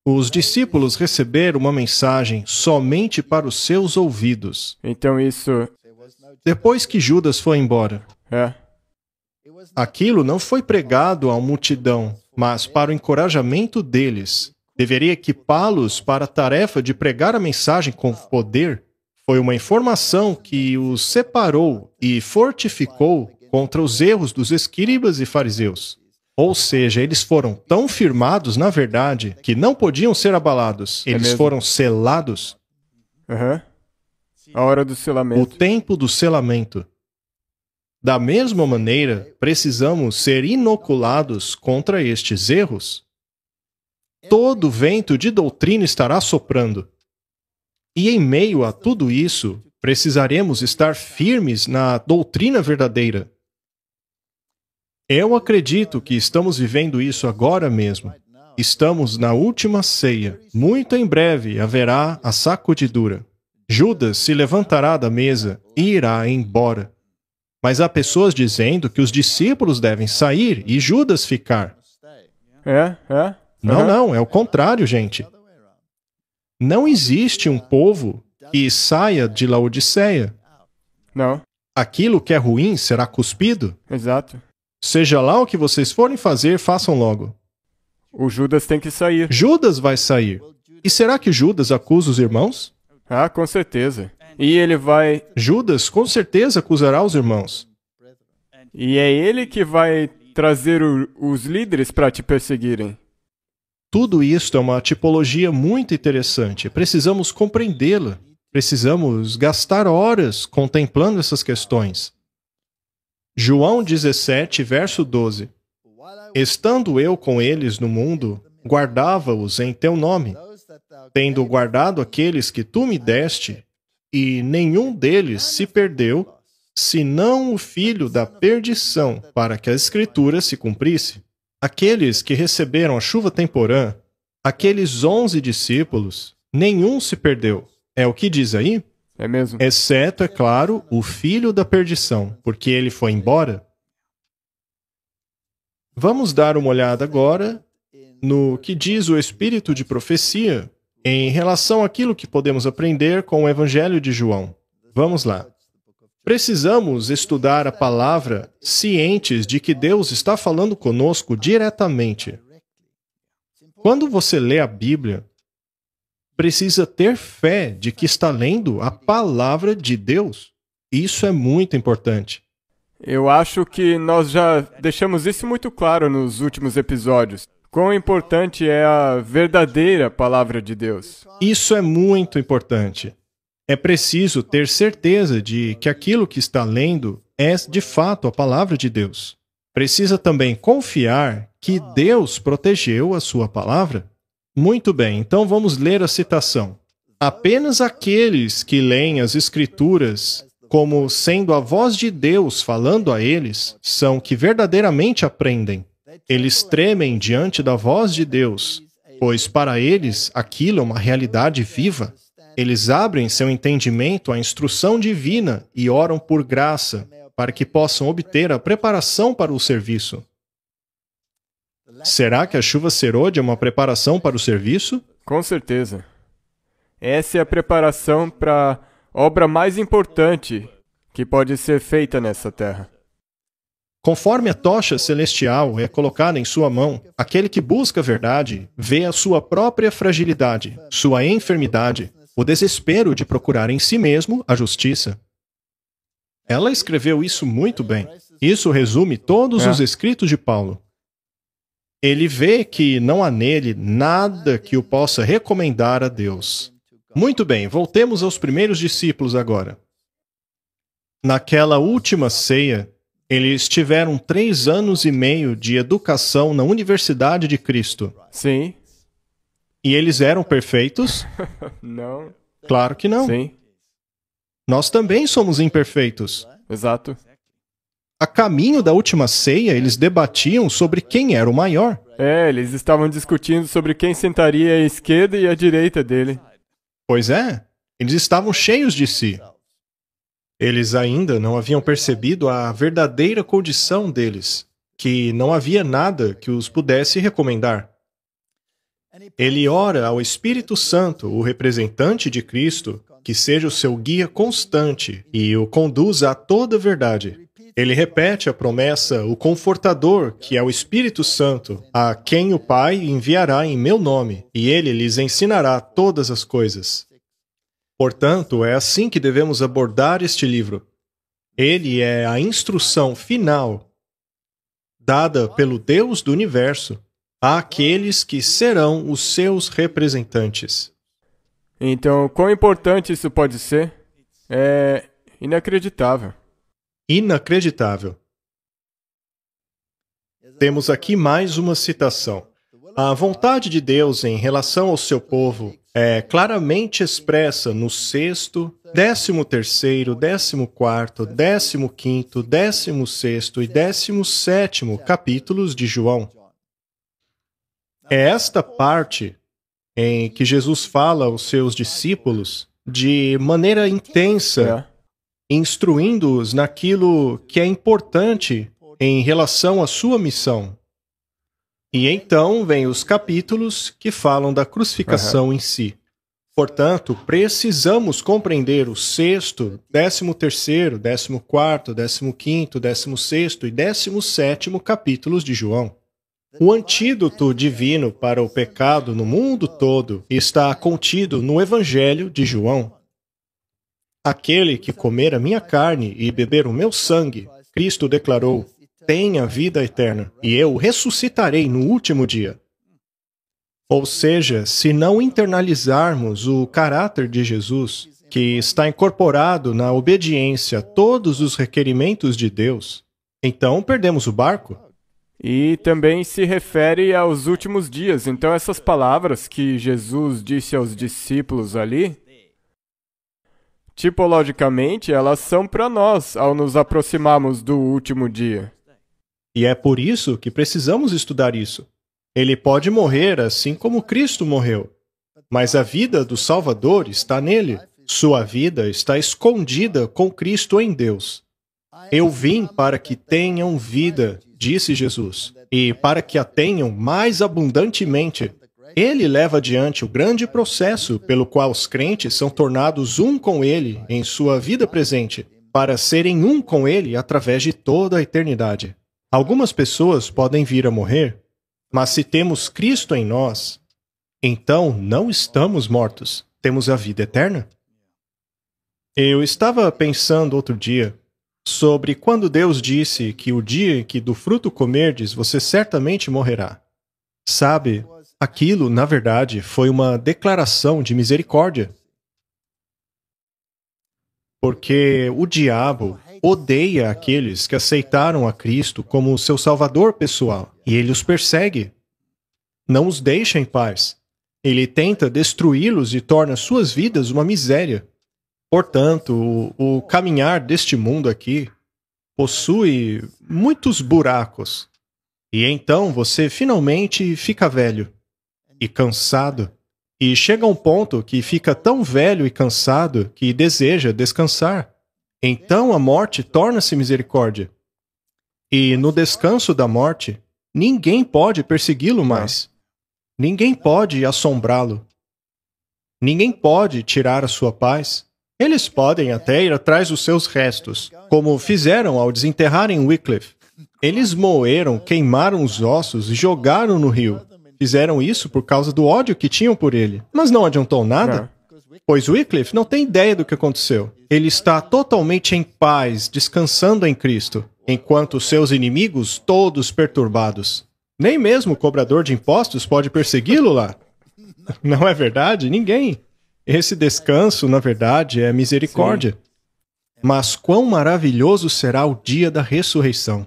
os discípulos receberam uma mensagem somente para os seus ouvidos. Então isso... Depois que Judas foi embora, aquilo não foi pregado à multidão, mas para o encorajamento deles. Deveria equipá-los para a tarefa de pregar a mensagem com poder. Foi uma informação que os separou e fortificou contra os erros dos escribas e fariseus. Ou seja, eles foram tão firmados na verdade que não podiam ser abalados. Eles foram selados. A hora do selamento. O tempo do selamento. Da mesma maneira, precisamos ser inoculados contra estes erros. Todo vento de doutrina estará soprando. E em meio a tudo isso, precisaremos estar firmes na doutrina verdadeira. Eu acredito que estamos vivendo isso agora mesmo. Estamos na última ceia. Muito em breve haverá a sacudidura. Judas se levantará da mesa e irá embora. Mas há pessoas dizendo que os discípulos devem sair e Judas ficar. Não, é o contrário, gente. Não existe um povo que saia de Laodiceia. Não. Aquilo que é ruim será cuspido. Exato. Seja lá o que vocês forem fazer, façam logo. O Judas tem que sair. Judas vai sair. E será que Judas acusa os irmãos? Ah, com certeza. E ele vai... Judas com certeza acusará os irmãos. E é ele que vai trazer os líderes para te perseguirem. Tudo isto é uma tipologia muito interessante. Precisamos compreendê-la. Precisamos gastar horas contemplando essas questões. João 17, verso 12. Estando eu com eles no mundo, guardava-os em teu nome, tendo guardado aqueles que tu me deste, e nenhum deles se perdeu, senão o filho da perdição, para que a Escritura se cumprisse. Aqueles que receberam a chuva temporã, aqueles 11 discípulos, nenhum se perdeu. É o que diz aí? É mesmo. Exceto, é claro, o filho da perdição, porque ele foi embora. Vamos dar uma olhada agora no que diz o Espírito de profecia em relação àquilo que podemos aprender com o Evangelho de João. Vamos lá. Precisamos estudar a palavra cientes de que Deus está falando conosco diretamente. Quando você lê a Bíblia, precisa ter fé de que está lendo a palavra de Deus. Isso é muito importante. Eu acho que nós já deixamos isso muito claro nos últimos episódios. Quão importante é a verdadeira palavra de Deus. Isso é muito importante. É preciso ter certeza de que aquilo que está lendo é de fato a palavra de Deus. Precisa também confiar que Deus protegeu a sua palavra. Muito bem, então vamos ler a citação. Apenas aqueles que leem as Escrituras como sendo a voz de Deus falando a eles são que verdadeiramente aprendem. Eles tremem diante da voz de Deus, pois para eles aquilo é uma realidade viva. Eles abrem seu entendimento à instrução divina e oram por graça, para que possam obter a preparação para o serviço. Será que a chuva serôdia é uma preparação para o serviço? Com certeza. Essa é a preparação para a obra mais importante que pode ser feita nessa terra. Conforme a tocha celestial é colocada em sua mão, aquele que busca a verdade vê a sua própria fragilidade, sua enfermidade, o desespero de procurar em si mesmo a justiça. Ela escreveu isso muito bem. Isso resume todos os escritos de Paulo. Ele vê que não há nele nada que o possa recomendar a Deus. Muito bem, voltemos aos primeiros discípulos agora. Naquela última ceia, eles tiveram 3 anos e meio de educação na Universidade de Cristo. Sim. E eles eram perfeitos? Não. Claro que não. Sim. Nós também somos imperfeitos. Exato. A caminho da última ceia, eles debatiam sobre quem era o maior. Eles estavam discutindo sobre quem sentaria à esquerda e à direita dele. Pois é, eles estavam cheios de si. Eles ainda não haviam percebido a verdadeira condição deles, que não havia nada que os pudesse recomendar. Ele ora ao Espírito Santo, o representante de Cristo, que seja o seu guia constante e o conduza a toda a verdade. Ele repete a promessa, o Confortador, que é o Espírito Santo, a quem o Pai enviará em meu nome, e ele lhes ensinará todas as coisas. Portanto, é assim que devemos abordar este livro. Ele é a instrução final dada pelo Deus do universo àqueles que serão os seus representantes. Então, quão importante isso pode ser? É inacreditável. Inacreditável. Temos aqui mais uma citação. A vontade de Deus em relação ao seu povo é claramente expressa no 6º, 13º, 14º, 15º, 16º e 17º capítulos de João. É esta parte em que Jesus fala aos seus discípulos de maneira intensa, instruindo-os naquilo que é importante em relação à sua missão. E então vem os capítulos que falam da crucificação em si. Portanto, precisamos compreender o 6º, 13º, 14º, 15º, 16º e 17º capítulos de João. O antídoto divino para o pecado no mundo todo está contido no Evangelho de João. Aquele que comer a minha carne e beber o meu sangue, Cristo declarou, tem a vida eterna, e eu o ressuscitarei no último dia. Ou seja, se não internalizarmos o caráter de Jesus, que está incorporado na obediência a todos os requerimentos de Deus, então perdemos o barco. E também se refere aos últimos dias. Então, essas palavras que Jesus disse aos discípulos ali, tipologicamente, elas são para nós ao nos aproximarmos do último dia. E é por isso que precisamos estudar isso. Ele pode morrer assim como Cristo morreu, mas a vida do Salvador está nele. Sua vida está escondida com Cristo em Deus. Eu vim para que tenham vida, disse Jesus, e para que a tenham mais abundantemente. Ele leva adiante o grande processo pelo qual os crentes são tornados um com Ele em sua vida presente, para serem um com Ele através de toda a eternidade. Algumas pessoas podem vir a morrer, mas se temos Cristo em nós, então não estamos mortos, temos a vida eterna. Eu estava pensando outro dia sobre quando Deus disse que o dia em que do fruto comerdes, você certamente morrerá. Sabe, aquilo, na verdade, foi uma declaração de misericórdia. Porque o diabo odeia aqueles que aceitaram a Cristo como seu salvador pessoal, e ele os persegue. Não os deixa em paz. Ele tenta destruí-los e torna suas vidas uma miséria. Portanto, o caminhar deste mundo aqui possui muitos buracos. E então você finalmente fica velho e cansado. E chega a um ponto que fica tão velho e cansado que deseja descansar. Então a morte torna-se misericórdia. E no descanso da morte, ninguém pode persegui-lo mais. Ninguém pode assombrá-lo. Ninguém pode tirar a sua paz. Eles podem até ir atrás dos seus restos, como fizeram ao desenterrarem Wycliffe. Eles moeram, queimaram os ossos e jogaram no rio. Fizeram isso por causa do ódio que tinham por ele. Mas não adiantou nada, pois Wycliffe não tem ideia do que aconteceu. Ele está totalmente em paz, descansando em Cristo, enquanto seus inimigos todos perturbados. Nem mesmo o cobrador de impostos pode persegui-lo lá. Não é verdade? Ninguém. Esse descanso, na verdade, é misericórdia. Sim. Mas quão maravilhoso será o dia da ressurreição.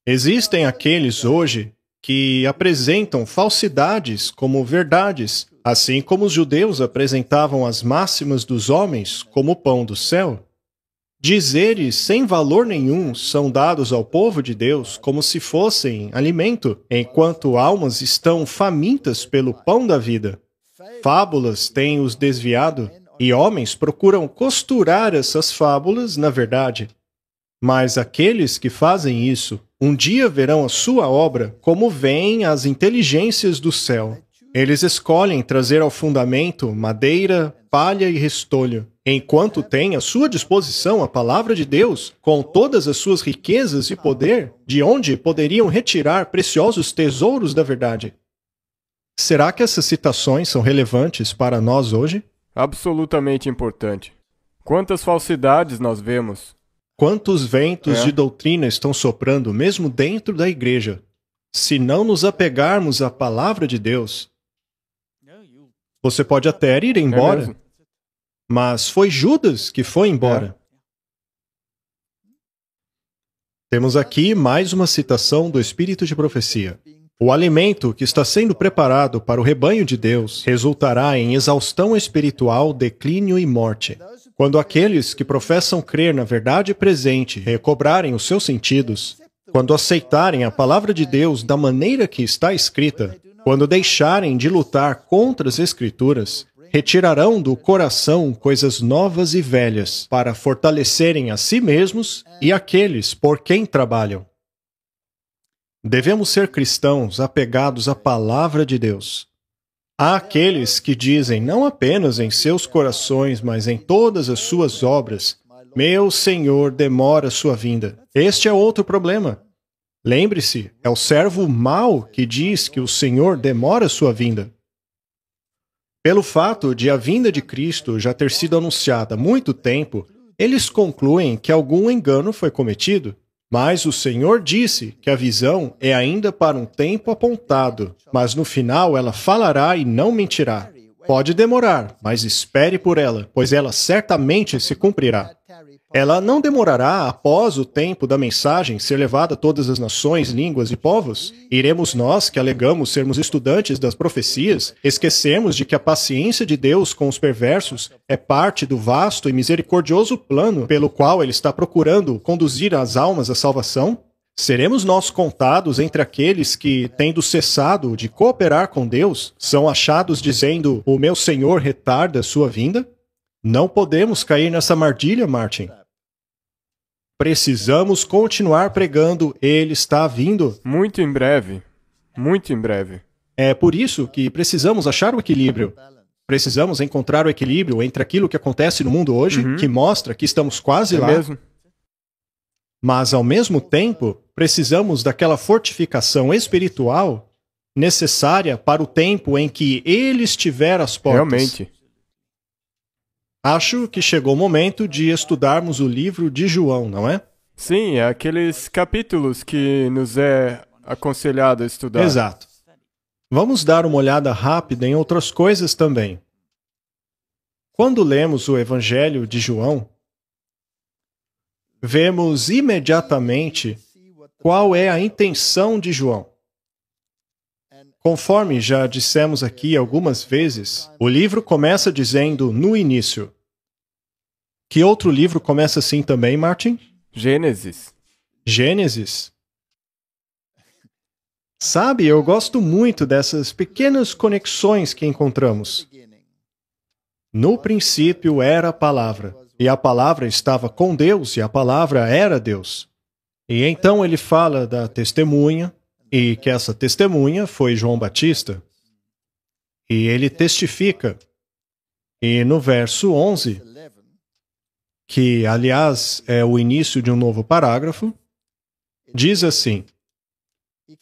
Existem aqueles hoje que apresentam falsidades como verdades, assim como os judeus apresentavam as máximas dos homens como o pão do céu. Dizeres sem valor nenhum são dados ao povo de Deus como se fossem alimento, enquanto almas estão famintas pelo pão da vida. Fábulas têm os desviado, e homens procuram costurar essas fábulas na verdade. Mas aqueles que fazem isso, um dia verão a sua obra como veem as inteligências do céu. Eles escolhem trazer ao fundamento madeira, palha e restolho, enquanto têm à sua disposição a palavra de Deus, com todas as suas riquezas e poder, de onde poderiam retirar preciosos tesouros da verdade. Será que essas citações são relevantes para nós hoje? Absolutamente importante. Quantas falsidades nós vemos? Quantos ventos de doutrina estão soprando mesmo dentro da igreja? Se não nos apegarmos à palavra de Deus, você pode até ir embora, mas foi Judas que foi embora. Temos aqui mais uma citação do Espírito de Profecia. O alimento que está sendo preparado para o rebanho de Deus resultará em exaustão espiritual, declínio e morte. Quando aqueles que professam crer na verdade presente recobrarem os seus sentidos, quando aceitarem a palavra de Deus da maneira que está escrita, quando deixarem de lutar contra as Escrituras, retirarão do coração coisas novas e velhas para fortalecerem a si mesmos e aqueles por quem trabalham. Devemos ser cristãos apegados à palavra de Deus. Há aqueles que dizem não apenas em seus corações, mas em todas as suas obras, meu Senhor demora sua vinda. Este é outro problema. Lembre-se, é o servo mau que diz que o Senhor demora sua vinda. Pelo fato de a vinda de Cristo já ter sido anunciada há muito tempo, eles concluem que algum engano foi cometido. Mas o Senhor disse que a visão é ainda para um tempo apontado, mas no final ela falará e não mentirá. Pode demorar, mas espere por ela, pois ela certamente se cumprirá. Ela não demorará após o tempo da mensagem ser levada a todas as nações, línguas e povos? Iremos nós, que alegamos sermos estudantes das profecias, esquecermos de que a paciência de Deus com os perversos é parte do vasto e misericordioso plano pelo qual Ele está procurando conduzir as almas à salvação? Seremos nós contados entre aqueles que, tendo cessado de cooperar com Deus, são achados dizendo, o meu Senhor retarda sua vinda? Não podemos cair nessa armadilha, Martin. Precisamos continuar pregando, Ele está vindo. Muito em breve. Muito em breve. É por isso que precisamos achar o equilíbrio. Precisamos encontrar o equilíbrio entre aquilo que acontece no mundo hoje, que mostra que estamos quase lá. Mesmo? Mas, ao mesmo tempo, precisamos daquela fortificação espiritual necessária para o tempo em que Ele estiver às portas. Realmente. Acho que chegou o momento de estudarmos o livro de João, não é? Sim, é aqueles capítulos que nos é aconselhado a estudar. Exato. Vamos dar uma olhada rápida em outras coisas também. Quando lemos o Evangelho de João, vemos imediatamente qual é a intenção de João. Conforme já dissemos aqui algumas vezes, o livro começa dizendo no início. Que outro livro começa assim também, Martin? Gênesis. Gênesis. Sabe, eu gosto muito dessas pequenas conexões que encontramos. No princípio era a palavra, e a palavra estava com Deus, e a palavra era Deus. E então ele fala da testemunha, e que essa testemunha foi João Batista. E ele testifica. E no verso 11, que aliás é o início de um novo parágrafo, diz assim: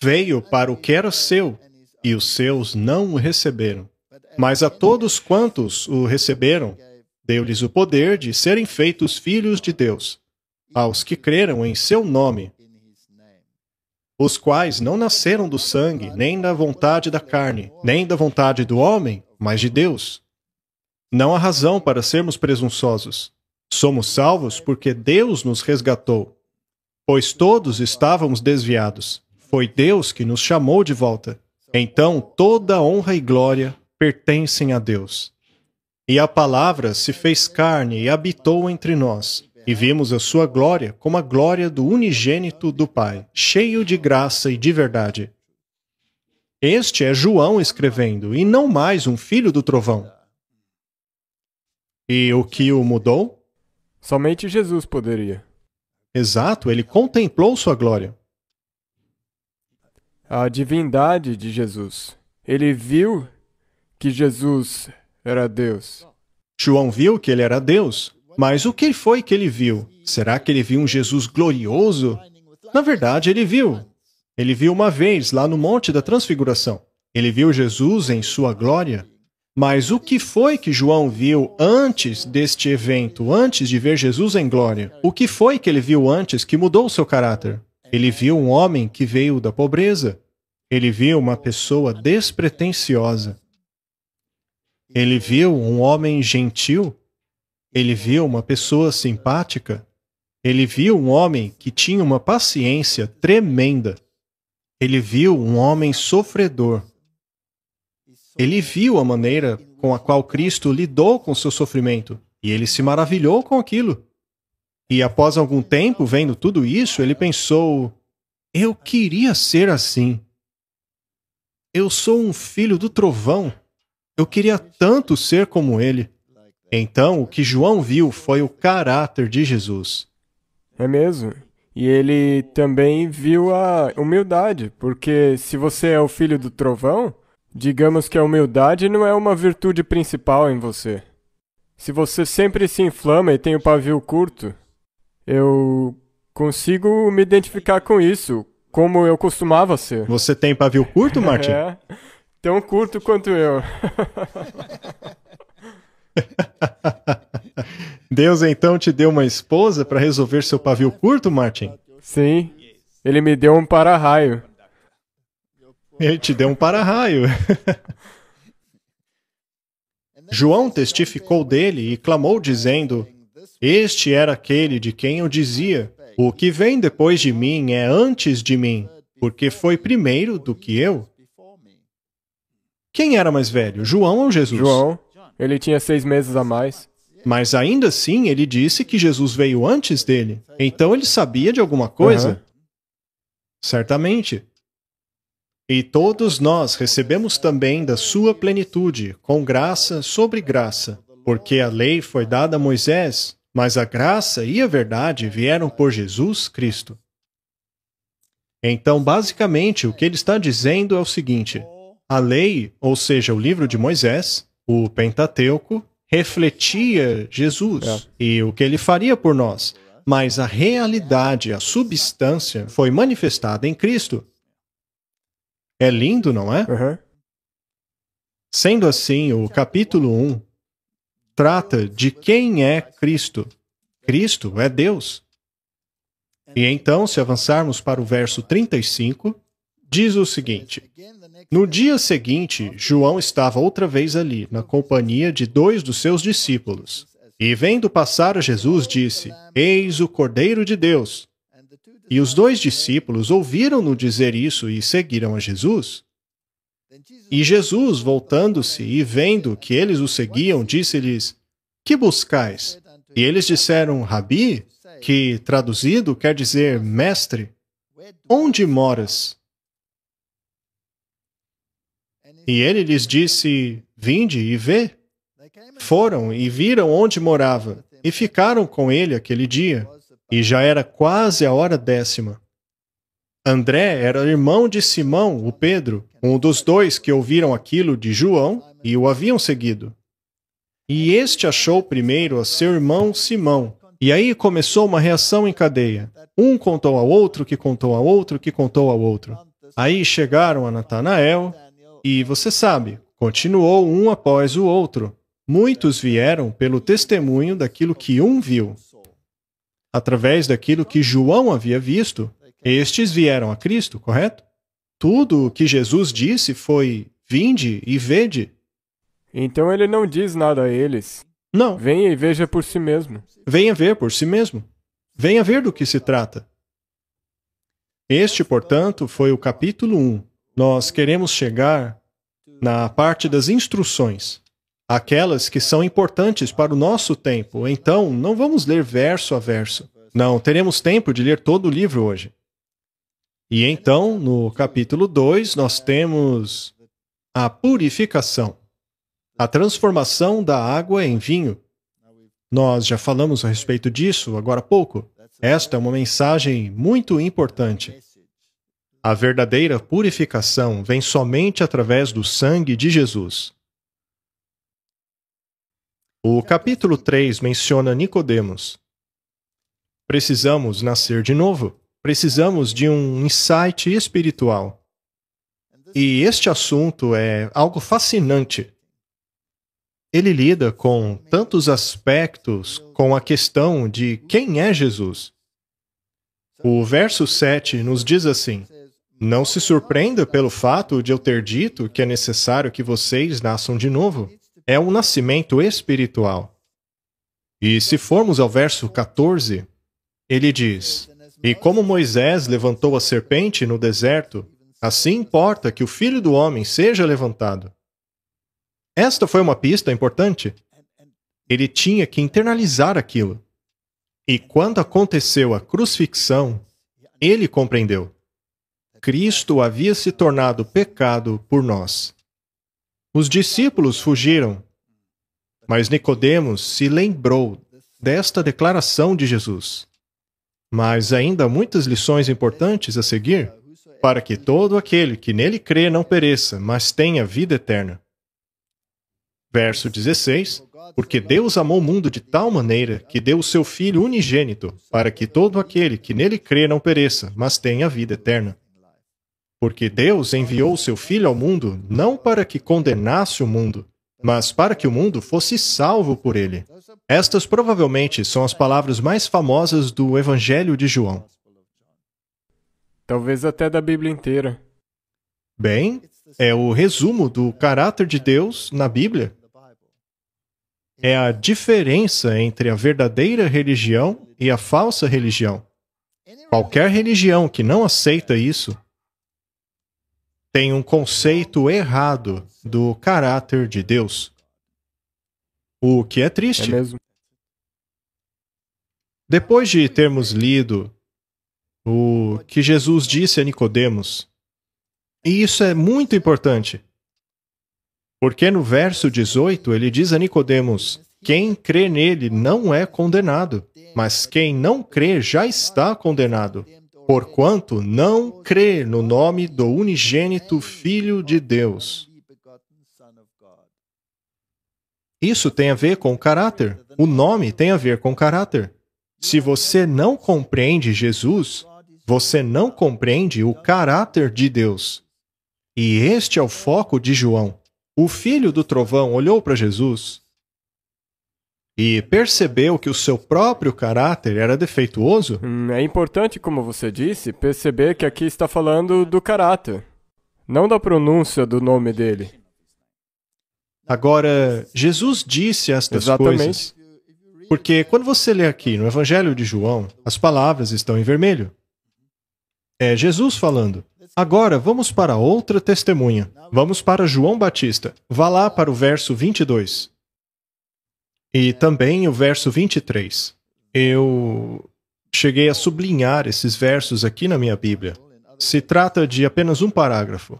veio para o que era seu, e os seus não o receberam. Mas a todos quantos o receberam, deu-lhes o poder de serem feitos filhos de Deus, aos que creram em seu nome, os quais não nasceram do sangue, nem da vontade da carne, nem da vontade do homem, mas de Deus. Não há razão para sermos presunçosos. Somos salvos porque Deus nos resgatou, pois todos estávamos desviados. Foi Deus que nos chamou de volta. Então toda honra e glória pertencem a Deus. E a palavra se fez carne e habitou entre nós, e vimos a sua glória como a glória do unigênito do Pai, cheio de graça e de verdade. Este é João escrevendo, e não mais um filho do trovão. E o que o mudou? Somente Jesus poderia. Exato, ele contemplou sua glória. A divindade de Jesus. Ele viu que Jesus era Deus. João viu que ele era Deus. Mas o que foi que ele viu? Será que ele viu um Jesus glorioso? Na verdade, ele viu. Ele viu uma vez lá no Monte da Transfiguração. Ele viu Jesus em sua glória. Mas o que foi que João viu antes deste evento, antes de ver Jesus em glória? O que foi que ele viu antes que mudou o seu caráter? Ele viu um homem que veio da pobreza. Ele viu uma pessoa despretensiosa. Ele viu um homem gentil. Ele viu uma pessoa simpática. Ele viu um homem que tinha uma paciência tremenda. Ele viu um homem sofredor. Ele viu a maneira com a qual Cristo lidou com seu sofrimento. E ele se maravilhou com aquilo. E após algum tempo, vendo tudo isso, ele pensou: eu queria ser assim. Eu sou um filho do trovão. Eu queria tanto ser como ele. Então, o que João viu foi o caráter de Jesus. É mesmo. E ele também viu a humildade, porque se você é o filho do trovão, digamos que a humildade não é uma virtude principal em você. Se você sempre se inflama e tem o pavio curto, eu consigo me identificar com isso, como eu costumava ser. Você tem pavio curto, Martin? É, tão curto quanto eu. Deus então te deu uma esposa para resolver seu pavio curto, Martin? Sim, ele me deu um para-raio. Ele te deu um para-raio. João testificou dele e clamou dizendo: este era aquele de quem eu dizia: o que vem depois de mim é antes de mim, porque foi primeiro do que eu. Quem era mais velho, João ou Jesus? João, ele tinha 6 meses a mais. Mas ainda assim ele disse que Jesus veio antes dele. Então ele sabia de alguma coisa? Certamente. E todos nós recebemos também da sua plenitude, com graça sobre graça, porque a lei foi dada a Moisés, mas a graça e a verdade vieram por Jesus Cristo. Então, basicamente, o que ele está dizendo é o seguinte: a lei, ou seja, o livro de Moisés, o Pentateuco, refletia Jesus e o que ele faria por nós, mas a realidade, a substância, foi manifestada em Cristo. É lindo, não é? Sendo assim, o capítulo 1 trata de quem é Cristo. Cristo é Deus. E então, se avançarmos para o verso 35, diz o seguinte: no dia seguinte, João estava outra vez ali, na companhia de 2 dos seus discípulos. E vendo passar a Jesus, disse: eis o Cordeiro de Deus. E os 2 discípulos ouviram-no dizer isso e seguiram a Jesus. E Jesus, voltando-se e vendo que eles o seguiam, disse-lhes: que buscais? E eles disseram: Rabi, que traduzido quer dizer mestre, onde moras? E ele lhes disse: vinde e vê. Foram e viram onde morava, e ficaram com ele aquele dia. E já era quase a hora 10ª. André era irmão de Simão, o Pedro, um dos 2 que ouviram aquilo de João e o haviam seguido. E este achou primeiro a seu irmão Simão. E aí começou uma reação em cadeia. Um contou ao outro, que contou ao outro, que contou ao outro. Aí chegaram a Natanael, e você sabe, continuou um após o outro. Muitos vieram pelo testemunho daquilo que um viu. Através daquilo que João havia visto, estes vieram a Cristo, correto? Tudo o que Jesus disse foi: vinde e vede. Então ele não diz nada a eles. Não. Venha e veja por si mesmo. Venha ver por si mesmo. Venha ver do que se trata. Este, portanto, foi o capítulo 1. Nós queremos chegar na parte das instruções, aquelas que são importantes para o nosso tempo. Então, não vamos ler verso a verso. Não teremos tempo de ler todo o livro hoje. E então, no capítulo 2, nós temos a purificação, a transformação da água em vinho. Nós já falamos a respeito disso agora há pouco. Esta é uma mensagem muito importante. A verdadeira purificação vem somente através do sangue de Jesus. O capítulo 3 menciona Nicodemos. Precisamos nascer de novo. Precisamos de um insight espiritual. E este assunto é algo fascinante. Ele lida com tantos aspectos com a questão de quem é Jesus. O verso 7 nos diz assim: não se surpreenda pelo fato de eu ter dito que é necessário que vocês nasçam de novo. É um nascimento espiritual. E se formos ao verso 14, ele diz: e como Moisés levantou a serpente no deserto, Assim importa que o Filho do Homem seja levantado. Esta foi uma pista importante. Ele tinha que internalizar aquilo. E quando aconteceu a crucifixão, ele compreendeu. Cristo havia se tornado pecado por nós. Os discípulos fugiram, mas Nicodemos se lembrou desta declaração de Jesus. Mas ainda há muitas lições importantes a seguir, para que todo aquele que nele crê não pereça, mas tenha vida eterna. Verso 16. Porque Deus amou o mundo de tal maneira que deu o seu Filho unigênito, para que todo aquele que nele crê não pereça, mas tenha vida eterna. Porque Deus enviou o seu Filho ao mundo não para que condenasse o mundo, mas para que o mundo fosse salvo por ele. Estas provavelmente são as palavras mais famosas do Evangelho de João. Talvez até da Bíblia inteira. Bem, é o resumo do caráter de Deus na Bíblia. É a diferença entre a verdadeira religião e a falsa religião. Qualquer religião que não aceita isso tem um conceito errado do caráter de Deus. O que é triste. É mesmo? Depois de termos lido o que Jesus disse a Nicodemos, e isso é muito importante, porque no verso 18 ele diz a Nicodemos: quem crê nele não é condenado, mas quem não crê já está condenado, porquanto não crê no nome do unigênito Filho de Deus. Isso tem a ver com caráter. O nome tem a ver com caráter. Se você não compreende Jesus, você não compreende o caráter de Deus. E este é o foco de João. O filho do trovão olhou para Jesus e percebeu que o seu próprio caráter era defeituoso. É importante, como você disse, perceber que aqui está falando do caráter, não da pronúncia do nome dele. Agora, Jesus disse estas Exatamente. coisas porque quando você lê aqui no Evangelho de João, as palavras estão em vermelho. É Jesus falando. Agora, vamos para outra testemunha. Vamos para João Batista. Vá lá para o verso 22. E também o verso 23. Eu cheguei a sublinhar esses versos aqui na minha Bíblia. Se trata de apenas um parágrafo.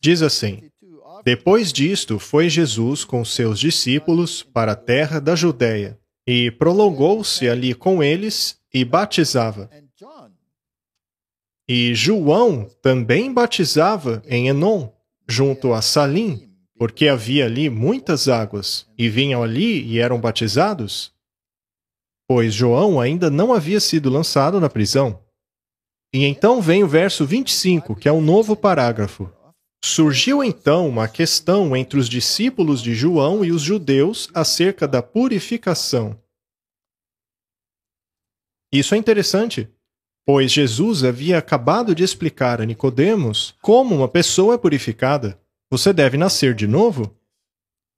Diz assim: depois disto, foi Jesus com seus discípulos para a terra da Judéia, e prolongou-se ali com eles e batizava. E João também batizava em Enom, junto a Salim, porque havia ali muitas águas, e vinham ali e eram batizados. Pois João ainda não havia sido lançado na prisão. E então vem o verso 25, que é um novo parágrafo. Surgiu então uma questão entre os discípulos de João e os judeus acerca da purificação. Isso é interessante, pois Jesus havia acabado de explicar a Nicodemos como uma pessoa é purificada. Você deve nascer de novo.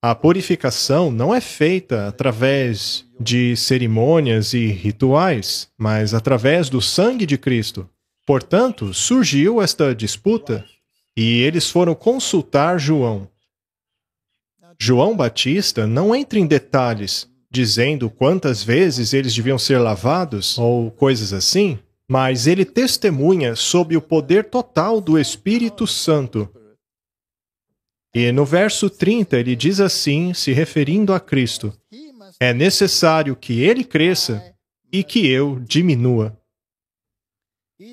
A purificação não é feita através de cerimônias e rituais, mas através do sangue de Cristo. Portanto, surgiu esta disputa e eles foram consultar João. João Batista não entra em detalhes, dizendo quantas vezes eles deviam ser lavados ou coisas assim, mas ele testemunha sob o poder total do Espírito Santo. E no verso 30 ele diz assim, se referindo a Cristo: é necessário que ele cresça e que eu diminua.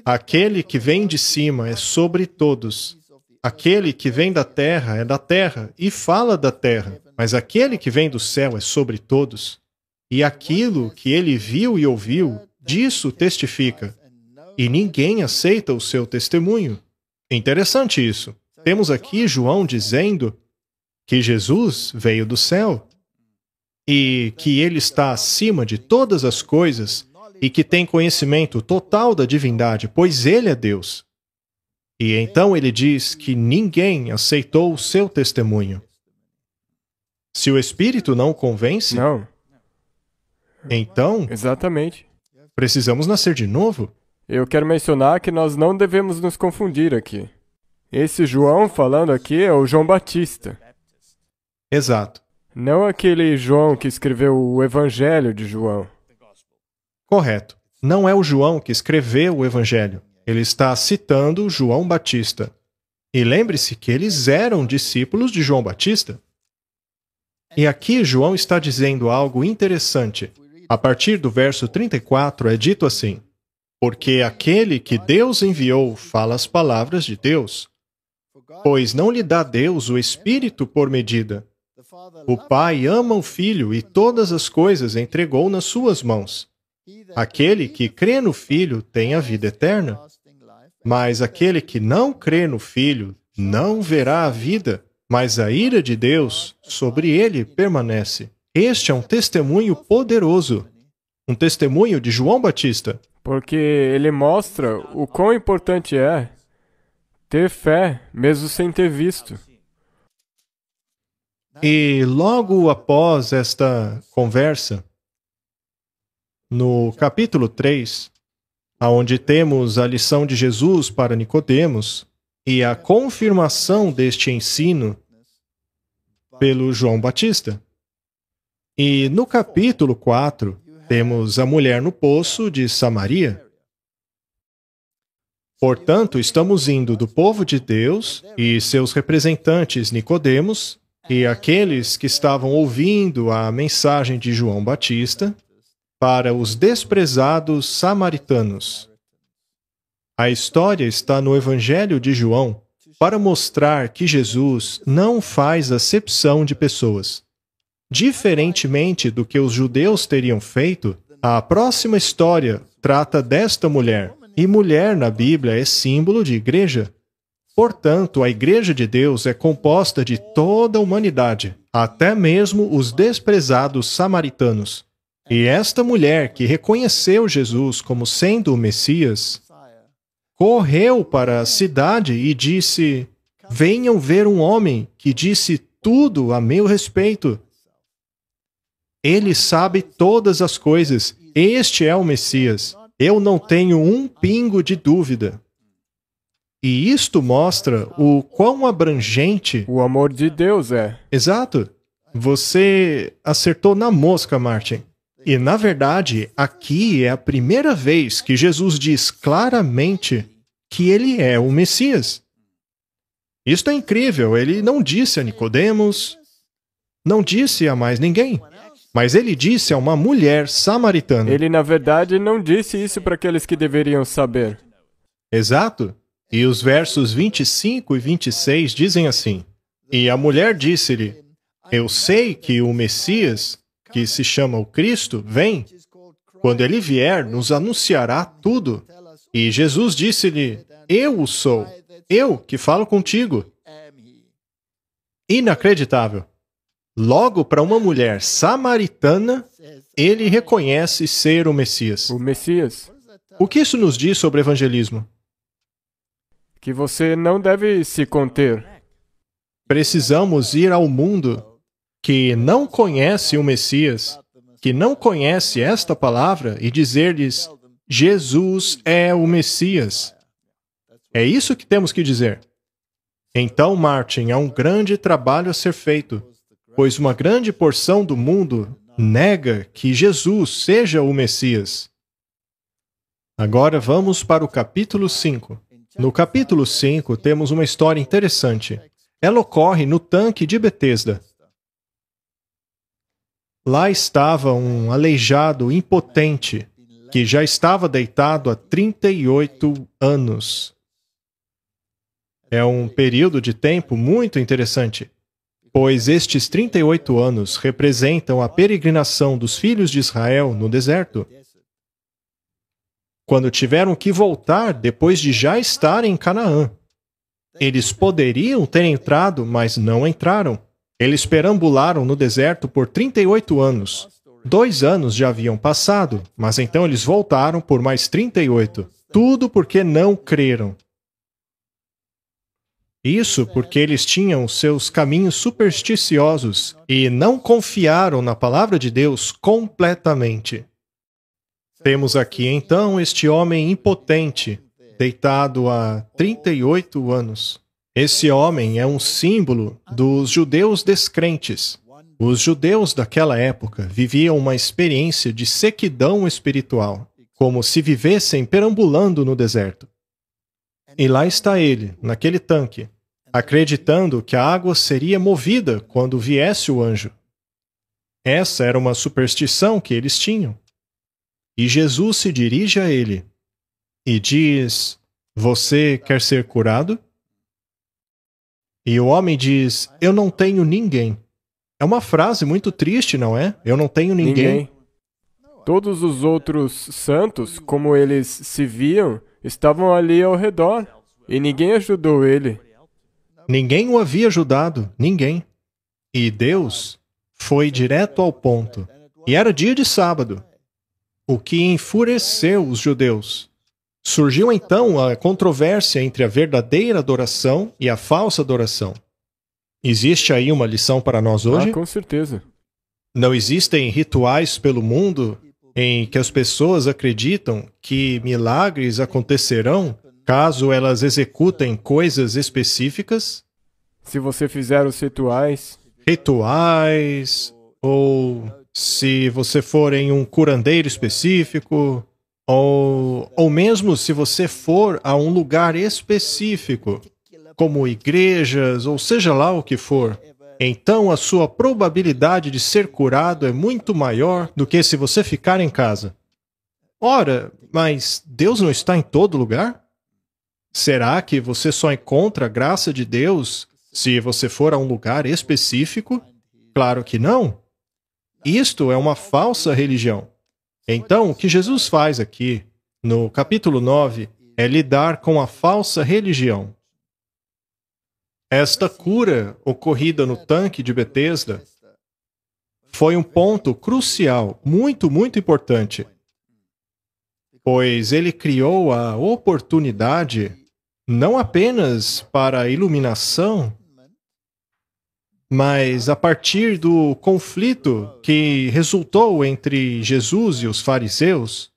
Aquele que vem de cima é sobre todos. Aquele que vem da terra é da terra e fala da terra, mas aquele que vem do céu é sobre todos. E aquilo que ele viu e ouviu, disso testifica. E ninguém aceita o seu testemunho. Interessante isso. Temos aqui João dizendo que Jesus veio do céu e que ele está acima de todas as coisas e que tem conhecimento total da divindade, pois ele é Deus. E então ele diz que ninguém aceitou o seu testemunho. Se o Espírito não o convence, Não, então exatamente. precisamos nascer de novo. Eu quero mencionar que nós não devemos nos confundir aqui. Esse João falando aqui é o João Batista. Exato. Não aquele João que escreveu o Evangelho de João. Correto. Não é o João que escreveu o Evangelho. Ele está citando João Batista. E lembre-se que eles eram discípulos de João Batista. E aqui João está dizendo algo interessante. A partir do verso 34 é dito assim: porque aquele que Deus enviou fala as palavras de Deus, pois não lhe dá Deus o Espírito por medida. O Pai ama o Filho e todas as coisas entregou nas suas mãos. Aquele que crê no Filho tem a vida eterna, mas aquele que não crê no Filho não verá a vida, mas a ira de Deus sobre ele permanece. Este é um testemunho poderoso, um testemunho de João Batista. Porque ele mostra o quão importante é ter fé, mesmo sem ter visto. E logo após esta conversa, no capítulo 3, onde temos a lição de Jesus para Nicodemos e a confirmação deste ensino pelo João Batista. E no capítulo 4, temos a mulher no poço de Samaria. Portanto, estamos indo do povo de Deus e seus representantes Nicodemos e aqueles que estavam ouvindo a mensagem de João Batista para os desprezados samaritanos. A história está no Evangelho de João para mostrar que Jesus não faz acepção de pessoas. Diferentemente do que os judeus teriam feito, a próxima história trata desta mulher, e mulher na Bíblia é símbolo de igreja. Portanto, a Igreja de Deus é composta de toda a humanidade, até mesmo os desprezados samaritanos. E esta mulher que reconheceu Jesus como sendo o Messias, correu para a cidade e disse: venham ver um homem que disse tudo a meu respeito. Ele sabe todas as coisas. Este é o Messias. Eu não tenho um pingo de dúvida. E isto mostra o quão abrangente O amor de Deus é. Exato. Você acertou na mosca, Martin. E, na verdade, aqui é a primeira vez que Jesus diz claramente que ele é o Messias. Isto é incrível. Ele não disse a Nicodemos, não disse a mais ninguém, mas ele disse a uma mulher samaritana. Ele, na verdade, não disse isso para aqueles que deveriam saber. Exato. E os versos 25 e 26 dizem assim: e a mulher disse-lhe: eu sei que o Messias, que se chama o Cristo, vem. Quando ele vier, nos anunciará tudo. E Jesus disse-lhe: eu o sou, eu que falo contigo. Inacreditável. Logo, para uma mulher samaritana, ele reconhece ser o Messias. O Messias. O que isso nos diz sobre evangelismo? Que você não deve se conter. Precisamos ir ao mundo que não conhece o Messias, que não conhece esta palavra, e dizer-lhes: Jesus é o Messias. É isso que temos que dizer. Então, Martin, há um grande trabalho a ser feito, pois uma grande porção do mundo nega que Jesus seja o Messias. Agora vamos para o capítulo 5. No capítulo 5 temos uma história interessante. Ela ocorre no tanque de Betesda. Lá estava um aleijado impotente, que já estava deitado há 38 anos. É um período de tempo muito interessante, pois estes 38 anos representam a peregrinação dos filhos de Israel no deserto, quando tiveram que voltar depois de já estarem em Canaã. Eles poderiam ter entrado, mas não entraram. Eles perambularam no deserto por 38 anos. 2 anos já haviam passado, mas então eles voltaram por mais 38. Tudo porque não creram. Isso porque eles tinham seus caminhos supersticiosos e não confiaram na palavra de Deus completamente. Temos aqui então este homem impotente, deitado há 38 anos. Esse homem é um símbolo dos judeus descrentes. Os judeus daquela época viviam uma experiência de sequidão espiritual, como se vivessem perambulando no deserto. E lá está ele, naquele tanque, acreditando que a água seria movida quando viesse o anjo. Essa era uma superstição que eles tinham. E Jesus se dirige a ele e diz: "Você quer ser curado?" E o homem diz: "Eu não tenho ninguém." É uma frase muito triste, não é? Eu não tenho ninguém. Todos os outros santos, como eles se viam, estavam ali ao redor. E ninguém ajudou ele. Ninguém o havia ajudado, ninguém. E Deus foi direto ao ponto. E era dia de sábado, o que enfureceu os judeus. Surgiu então a controvérsia entre a verdadeira adoração e a falsa adoração. Existe aí uma lição para nós hoje? Com certeza. Não existem rituais pelo mundo em que as pessoas acreditam que milagres acontecerão caso elas executem coisas específicas? Se você fizer os rituais, ou se você for em um curandeiro específico, ou mesmo se você for a um lugar específico, como igrejas, ou seja lá o que for, então a sua probabilidade de ser curado é muito maior do que se você ficar em casa. Ora, mas Deus não está em todo lugar? Será que você só encontra a graça de Deus se você for a um lugar específico? Claro que não. Isto é uma falsa religião. Então, o que Jesus faz aqui, no capítulo 9, é lidar com a falsa religião. Esta cura ocorrida no tanque de Betesda foi um ponto crucial, muito, muito importante, pois ele criou a oportunidade não apenas para a iluminação, mas a partir do conflito que resultou entre Jesus e os fariseus,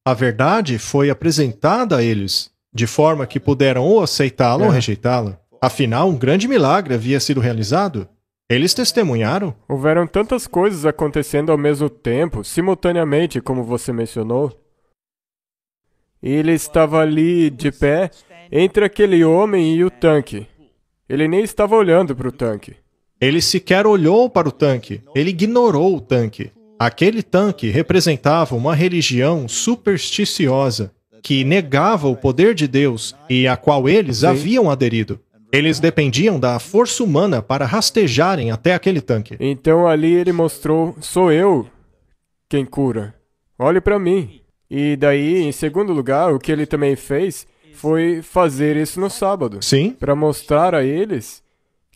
a verdade foi apresentada a eles, de forma que puderam ou aceitá-la ou rejeitá-la. Afinal, um grande milagre havia sido realizado. Eles testemunharam. Houveram tantas coisas acontecendo ao mesmo tempo, simultaneamente, como você mencionou. E ele estava ali, de pé, entre aquele homem e o tanque. Ele nem estava olhando para o tanque. Ele sequer olhou para o tanque. Ele ignorou o tanque. Aquele tanque representava uma religião supersticiosa que negava o poder de Deus e a qual eles haviam aderido. Eles dependiam da força humana para rastejarem até aquele tanque. Então ali ele mostrou: sou eu quem cura. Olhe para mim. E daí, em segundo lugar, o que ele também fez foi fazer isso no sábado. Sim. Para mostrar a eles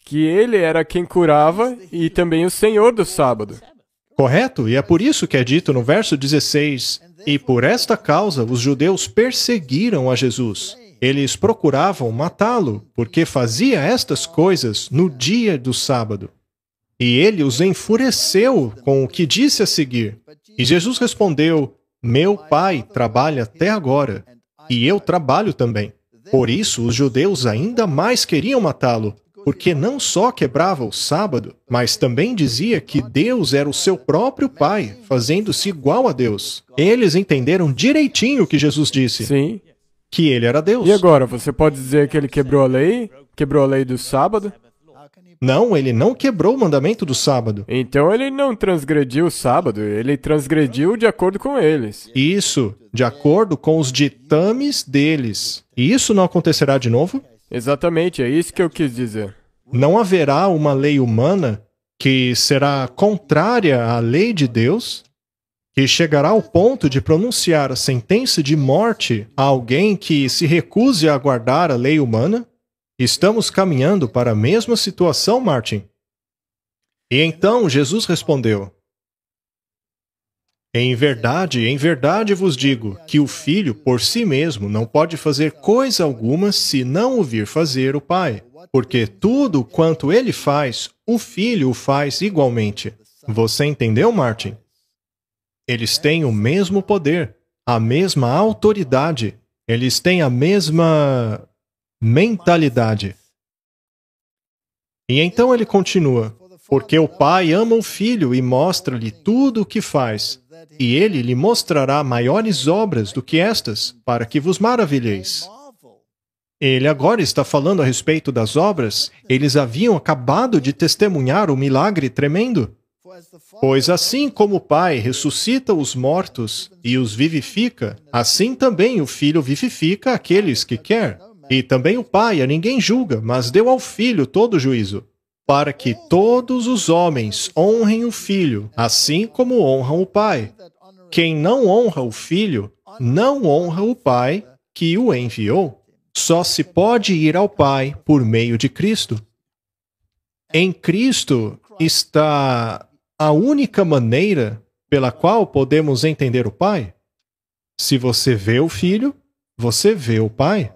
que ele era quem curava e também o Senhor do sábado. Correto, e é por isso que é dito no verso 16: "E por esta causa os judeus perseguiram a Jesus. Eles procuravam matá-lo, porque fazia estas coisas no dia do sábado. E ele os enfureceu com o que disse a seguir. E Jesus respondeu: Meu Pai trabalha até agora, e eu trabalho também. Por isso os judeus ainda mais queriam matá-lo, porque não só quebrava o sábado, mas também dizia que Deus era o seu próprio Pai, fazendo-se igual a Deus. Eles entenderam direitinho o que Jesus disse. Sim. Que ele era Deus. E agora, você pode dizer que ele quebrou a lei? Quebrou a lei do sábado? Não, ele não quebrou o mandamento do sábado. Então ele não transgrediu o sábado, ele transgrediu de acordo com eles. Isso, de acordo com os ditames deles. E isso não acontecerá de novo? Exatamente, é isso que eu quis dizer. Não haverá uma lei humana que será contrária à lei de Deus, que chegará ao ponto de pronunciar a sentença de morte a alguém que se recuse a guardar a lei humana? Estamos caminhando para a mesma situação, Martin. E então Jesus respondeu: em verdade vos digo que o Filho por si mesmo não pode fazer coisa alguma se não o vir fazer o Pai. Porque tudo quanto ele faz, o Filho o faz igualmente. Você entendeu, Martin? Eles têm o mesmo poder, a mesma autoridade, eles têm a mesma mentalidade. E então ele continua: porque o Pai ama o Filho e mostra-lhe tudo o que faz, e ele lhe mostrará maiores obras do que estas, para que vos maravilheis. Ele agora está falando a respeito das obras. Eles haviam acabado de testemunhar um milagre tremendo. Pois assim como o Pai ressuscita os mortos e os vivifica, assim também o Filho vivifica aqueles que quer. E também o Pai a ninguém julga, mas deu ao Filho todo o juízo, para que todos os homens honrem o Filho, assim como honram o Pai. Quem não honra o Filho, não honra o Pai que o enviou. Só se pode ir ao Pai por meio de Cristo. Em Cristo está a única maneira pela qual podemos entender o Pai. Se você vê o Filho, você vê o Pai.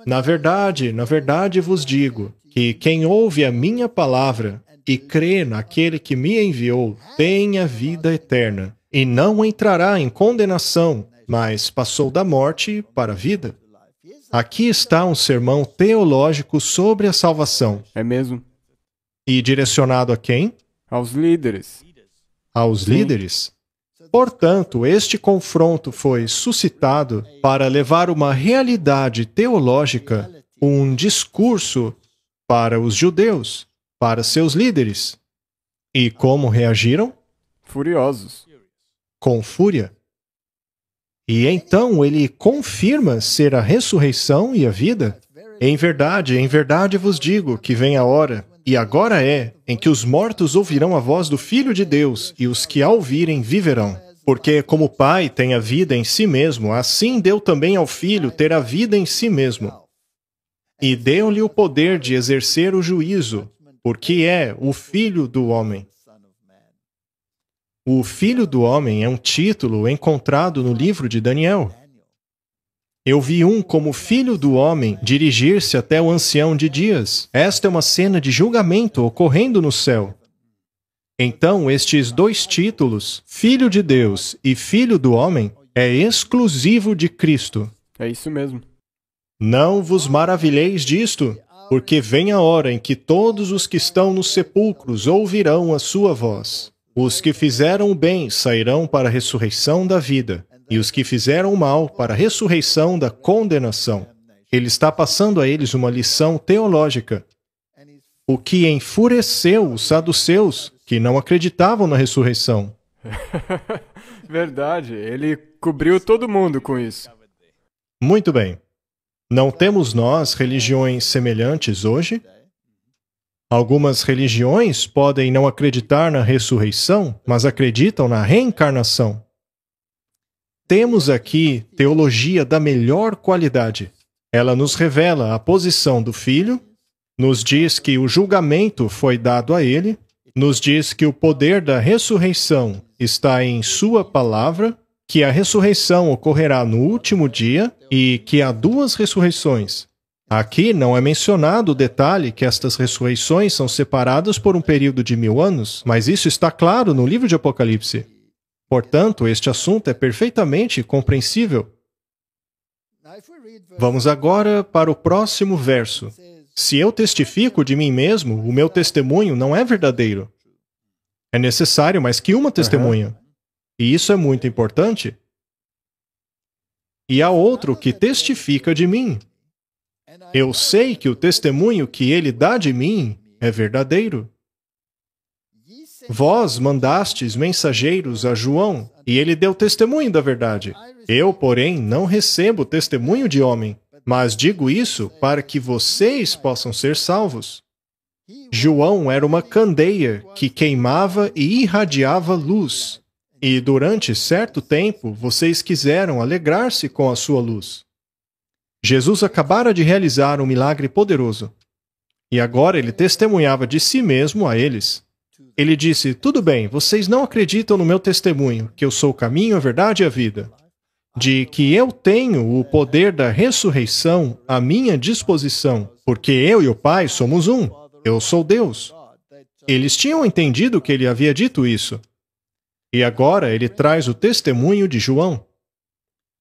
Na verdade vos digo que quem ouve a minha palavra e crê naquele que me enviou tem a vida eterna, e não entrará em condenação, mas passou da morte para a vida. Aqui está um sermão teológico sobre a salvação. É mesmo. E direcionado a quem? Aos líderes. Aos líderes. Portanto, este confronto foi suscitado para levar uma realidade teológica, um discurso para os judeus, para seus líderes. E como reagiram? Furiosos. Com fúria. E então ele confirma ser a ressurreição e a vida. Em verdade vos digo que vem a hora, e agora é, em que os mortos ouvirão a voz do Filho de Deus, e os que a ouvirem viverão. Porque como o Pai tem a vida em si mesmo, assim deu também ao Filho ter a vida em si mesmo. E deu-lhe o poder de exercer o juízo, porque é o Filho do Homem. O Filho do Homem é um título encontrado no livro de Daniel. Eu vi um como Filho do Homem dirigir-se até o Ancião de Dias. Esta é uma cena de julgamento ocorrendo no céu. Então, estes dois títulos, Filho de Deus e Filho do Homem, é exclusivo de Cristo. É isso mesmo. Não vos maravilheis disto, porque vem a hora em que todos os que estão nos sepulcros ouvirão a sua voz. Os que fizeram o bem sairão para a ressurreição da vida, e os que fizeram o mal para a ressurreição da condenação. Ele está passando a eles uma lição teológica, o que enfureceu os saduceus, que não acreditavam na ressurreição. Verdade, ele cobriu todo mundo com isso. Muito bem. Não temos nós religiões semelhantes hoje? Algumas religiões podem não acreditar na ressurreição, mas acreditam na reencarnação. Temos aqui teologia da melhor qualidade. Ela nos revela a posição do Filho, nos diz que o julgamento foi dado a ele, nos diz que o poder da ressurreição está em sua palavra, que a ressurreição ocorrerá no último dia e que há duas ressurreições. Aqui não é mencionado o detalhe que estas ressurreições são separadas por um período de 1000 anos, mas isso está claro no livro de Apocalipse. Portanto, este assunto é perfeitamente compreensível. Vamos agora para o próximo verso. Se eu testifico de mim mesmo, o meu testemunho não é verdadeiro. É necessário mais que uma testemunha. E isso é muito importante. E há outro que testifica de mim. Eu sei que o testemunho que ele dá de mim é verdadeiro. Vós mandastes mensageiros a João, e ele deu testemunho da verdade. Eu, porém, não recebo testemunho de homem, mas digo isso para que vocês possam ser salvos. João era uma candeia que queimava e irradiava luz. E durante certo tempo, vocês quiseram alegrar-se com a sua luz. Jesus acabara de realizar um milagre poderoso. E agora ele testemunhava de si mesmo a eles. Ele disse, tudo bem, vocês não acreditam no meu testemunho, que eu sou o caminho, a verdade e a vida. De que eu tenho o poder da ressurreição à minha disposição, porque eu e o Pai somos um. Eu sou Deus. Eles tinham entendido que ele havia dito isso. E agora ele traz o testemunho de João.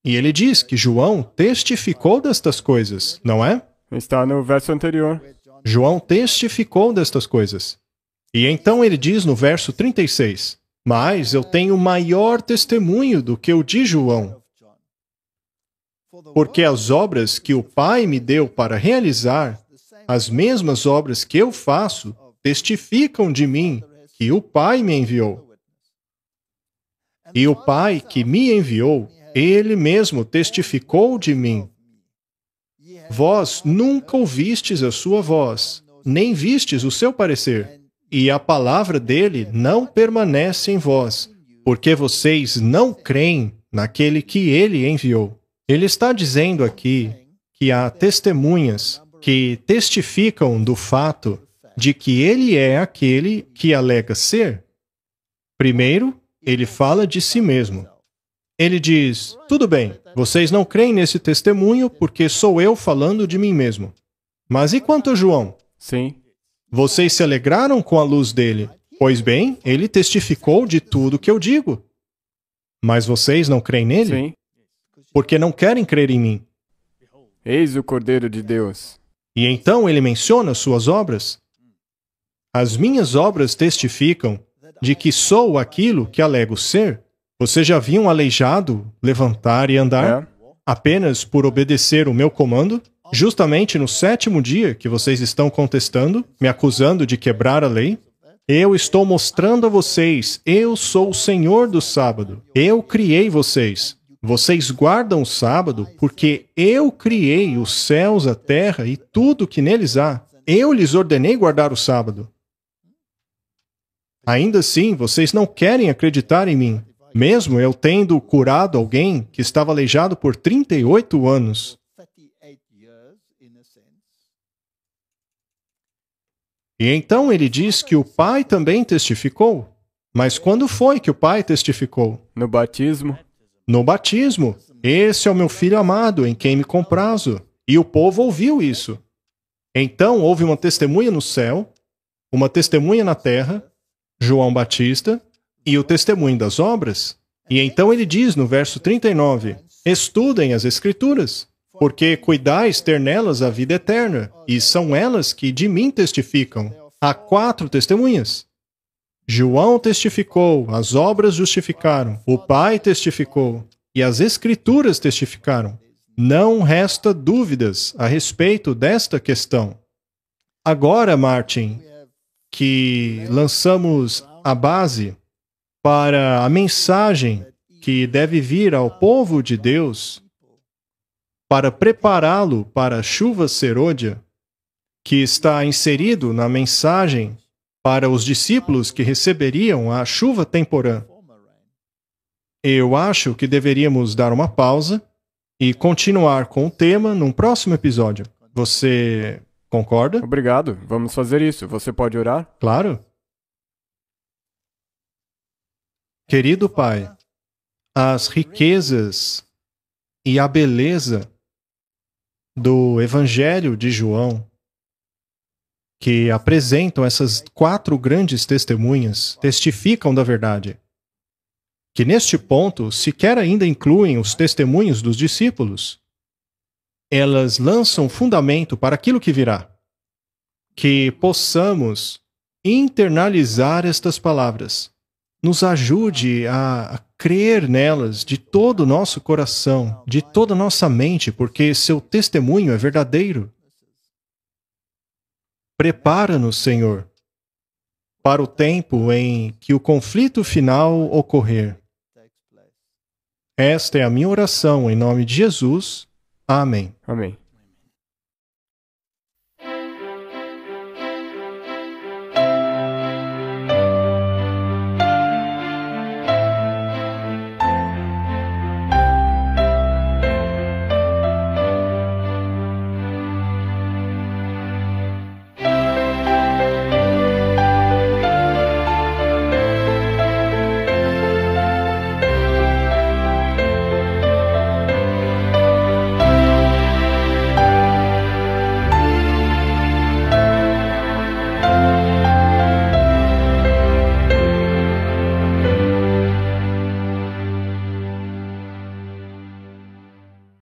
E ele diz que João testificou destas coisas, não é? Está no verso anterior. João testificou destas coisas. E então ele diz no verso 36, mas eu tenho maior testemunho do que o de João, porque as obras que o Pai me deu para realizar, as mesmas obras que eu faço, testificam de mim que o Pai me enviou. E o Pai que me enviou, ele mesmo testificou de mim. Vós nunca ouvistes a sua voz, nem vistes o seu parecer, e a palavra dele não permanece em vós, porque vocês não creem naquele que ele enviou. Ele está dizendo aqui que há testemunhas que testificam do fato de que ele é aquele que alega ser. Primeiro, ele fala de si mesmo. Ele diz, tudo bem, vocês não creem nesse testemunho porque sou eu falando de mim mesmo. Mas e quanto a João? Sim. Vocês se alegraram com a luz dele. Pois bem, ele testificou de tudo que eu digo. Mas vocês não creem nele? Sim. Porque não querem crer em mim. Eis o Cordeiro de Deus. E então ele menciona suas obras. As minhas obras testificam de que sou aquilo que alego ser. Você já viu um aleijado levantar e andar apenas por obedecer o meu comando? Justamente no 7º dia que vocês estão contestando, me acusando de quebrar a lei? Eu estou mostrando a vocês, eu sou o Senhor do sábado. Eu criei vocês. Vocês guardam o sábado porque eu criei os céus, a terra e tudo que neles há. Eu lhes ordenei guardar o sábado. Ainda assim, vocês não querem acreditar em mim, mesmo eu tendo curado alguém que estava aleijado por 38 anos. E então ele diz que o Pai também testificou. Mas quando foi que o Pai testificou? No batismo. No batismo. Esse é o meu filho amado, em quem me comprazo. E o povo ouviu isso. Então houve uma testemunha no céu, uma testemunha na terra, João Batista, e o testemunho das obras. E então ele diz no verso 39, estudem as Escrituras, porque cuidais ter nelas a vida eterna, e são elas que de mim testificam. Há 4 testemunhas. João testificou, as obras justificaram, o Pai testificou, e as Escrituras testificaram. Não resta dúvidas a respeito desta questão. Agora, Martin, que lançamos a base para a mensagem que deve vir ao povo de Deus, para prepará-lo para a chuva serôdia, que está inserido na mensagem para os discípulos que receberiam a chuva temporã. Eu acho que deveríamos dar uma pausa e continuar com o tema num próximo episódio. Você concorda? Obrigado. Vamos fazer isso. Você pode orar? Claro. Querido Pai, as riquezas e a beleza do Evangelho de João, que apresentam essas 4 grandes testemunhas, testificam da verdade. Que neste ponto sequer ainda incluem os testemunhos dos discípulos. Elas lançam fundamento para aquilo que virá. Que possamos internalizar estas palavras. Nos ajude a crer nelas de todo o nosso coração, de toda a nossa mente, porque seu testemunho é verdadeiro. Prepara-nos, Senhor, para o tempo em que o conflito final ocorrer. Esta é a minha oração em nome de Jesus. Amém. Amém.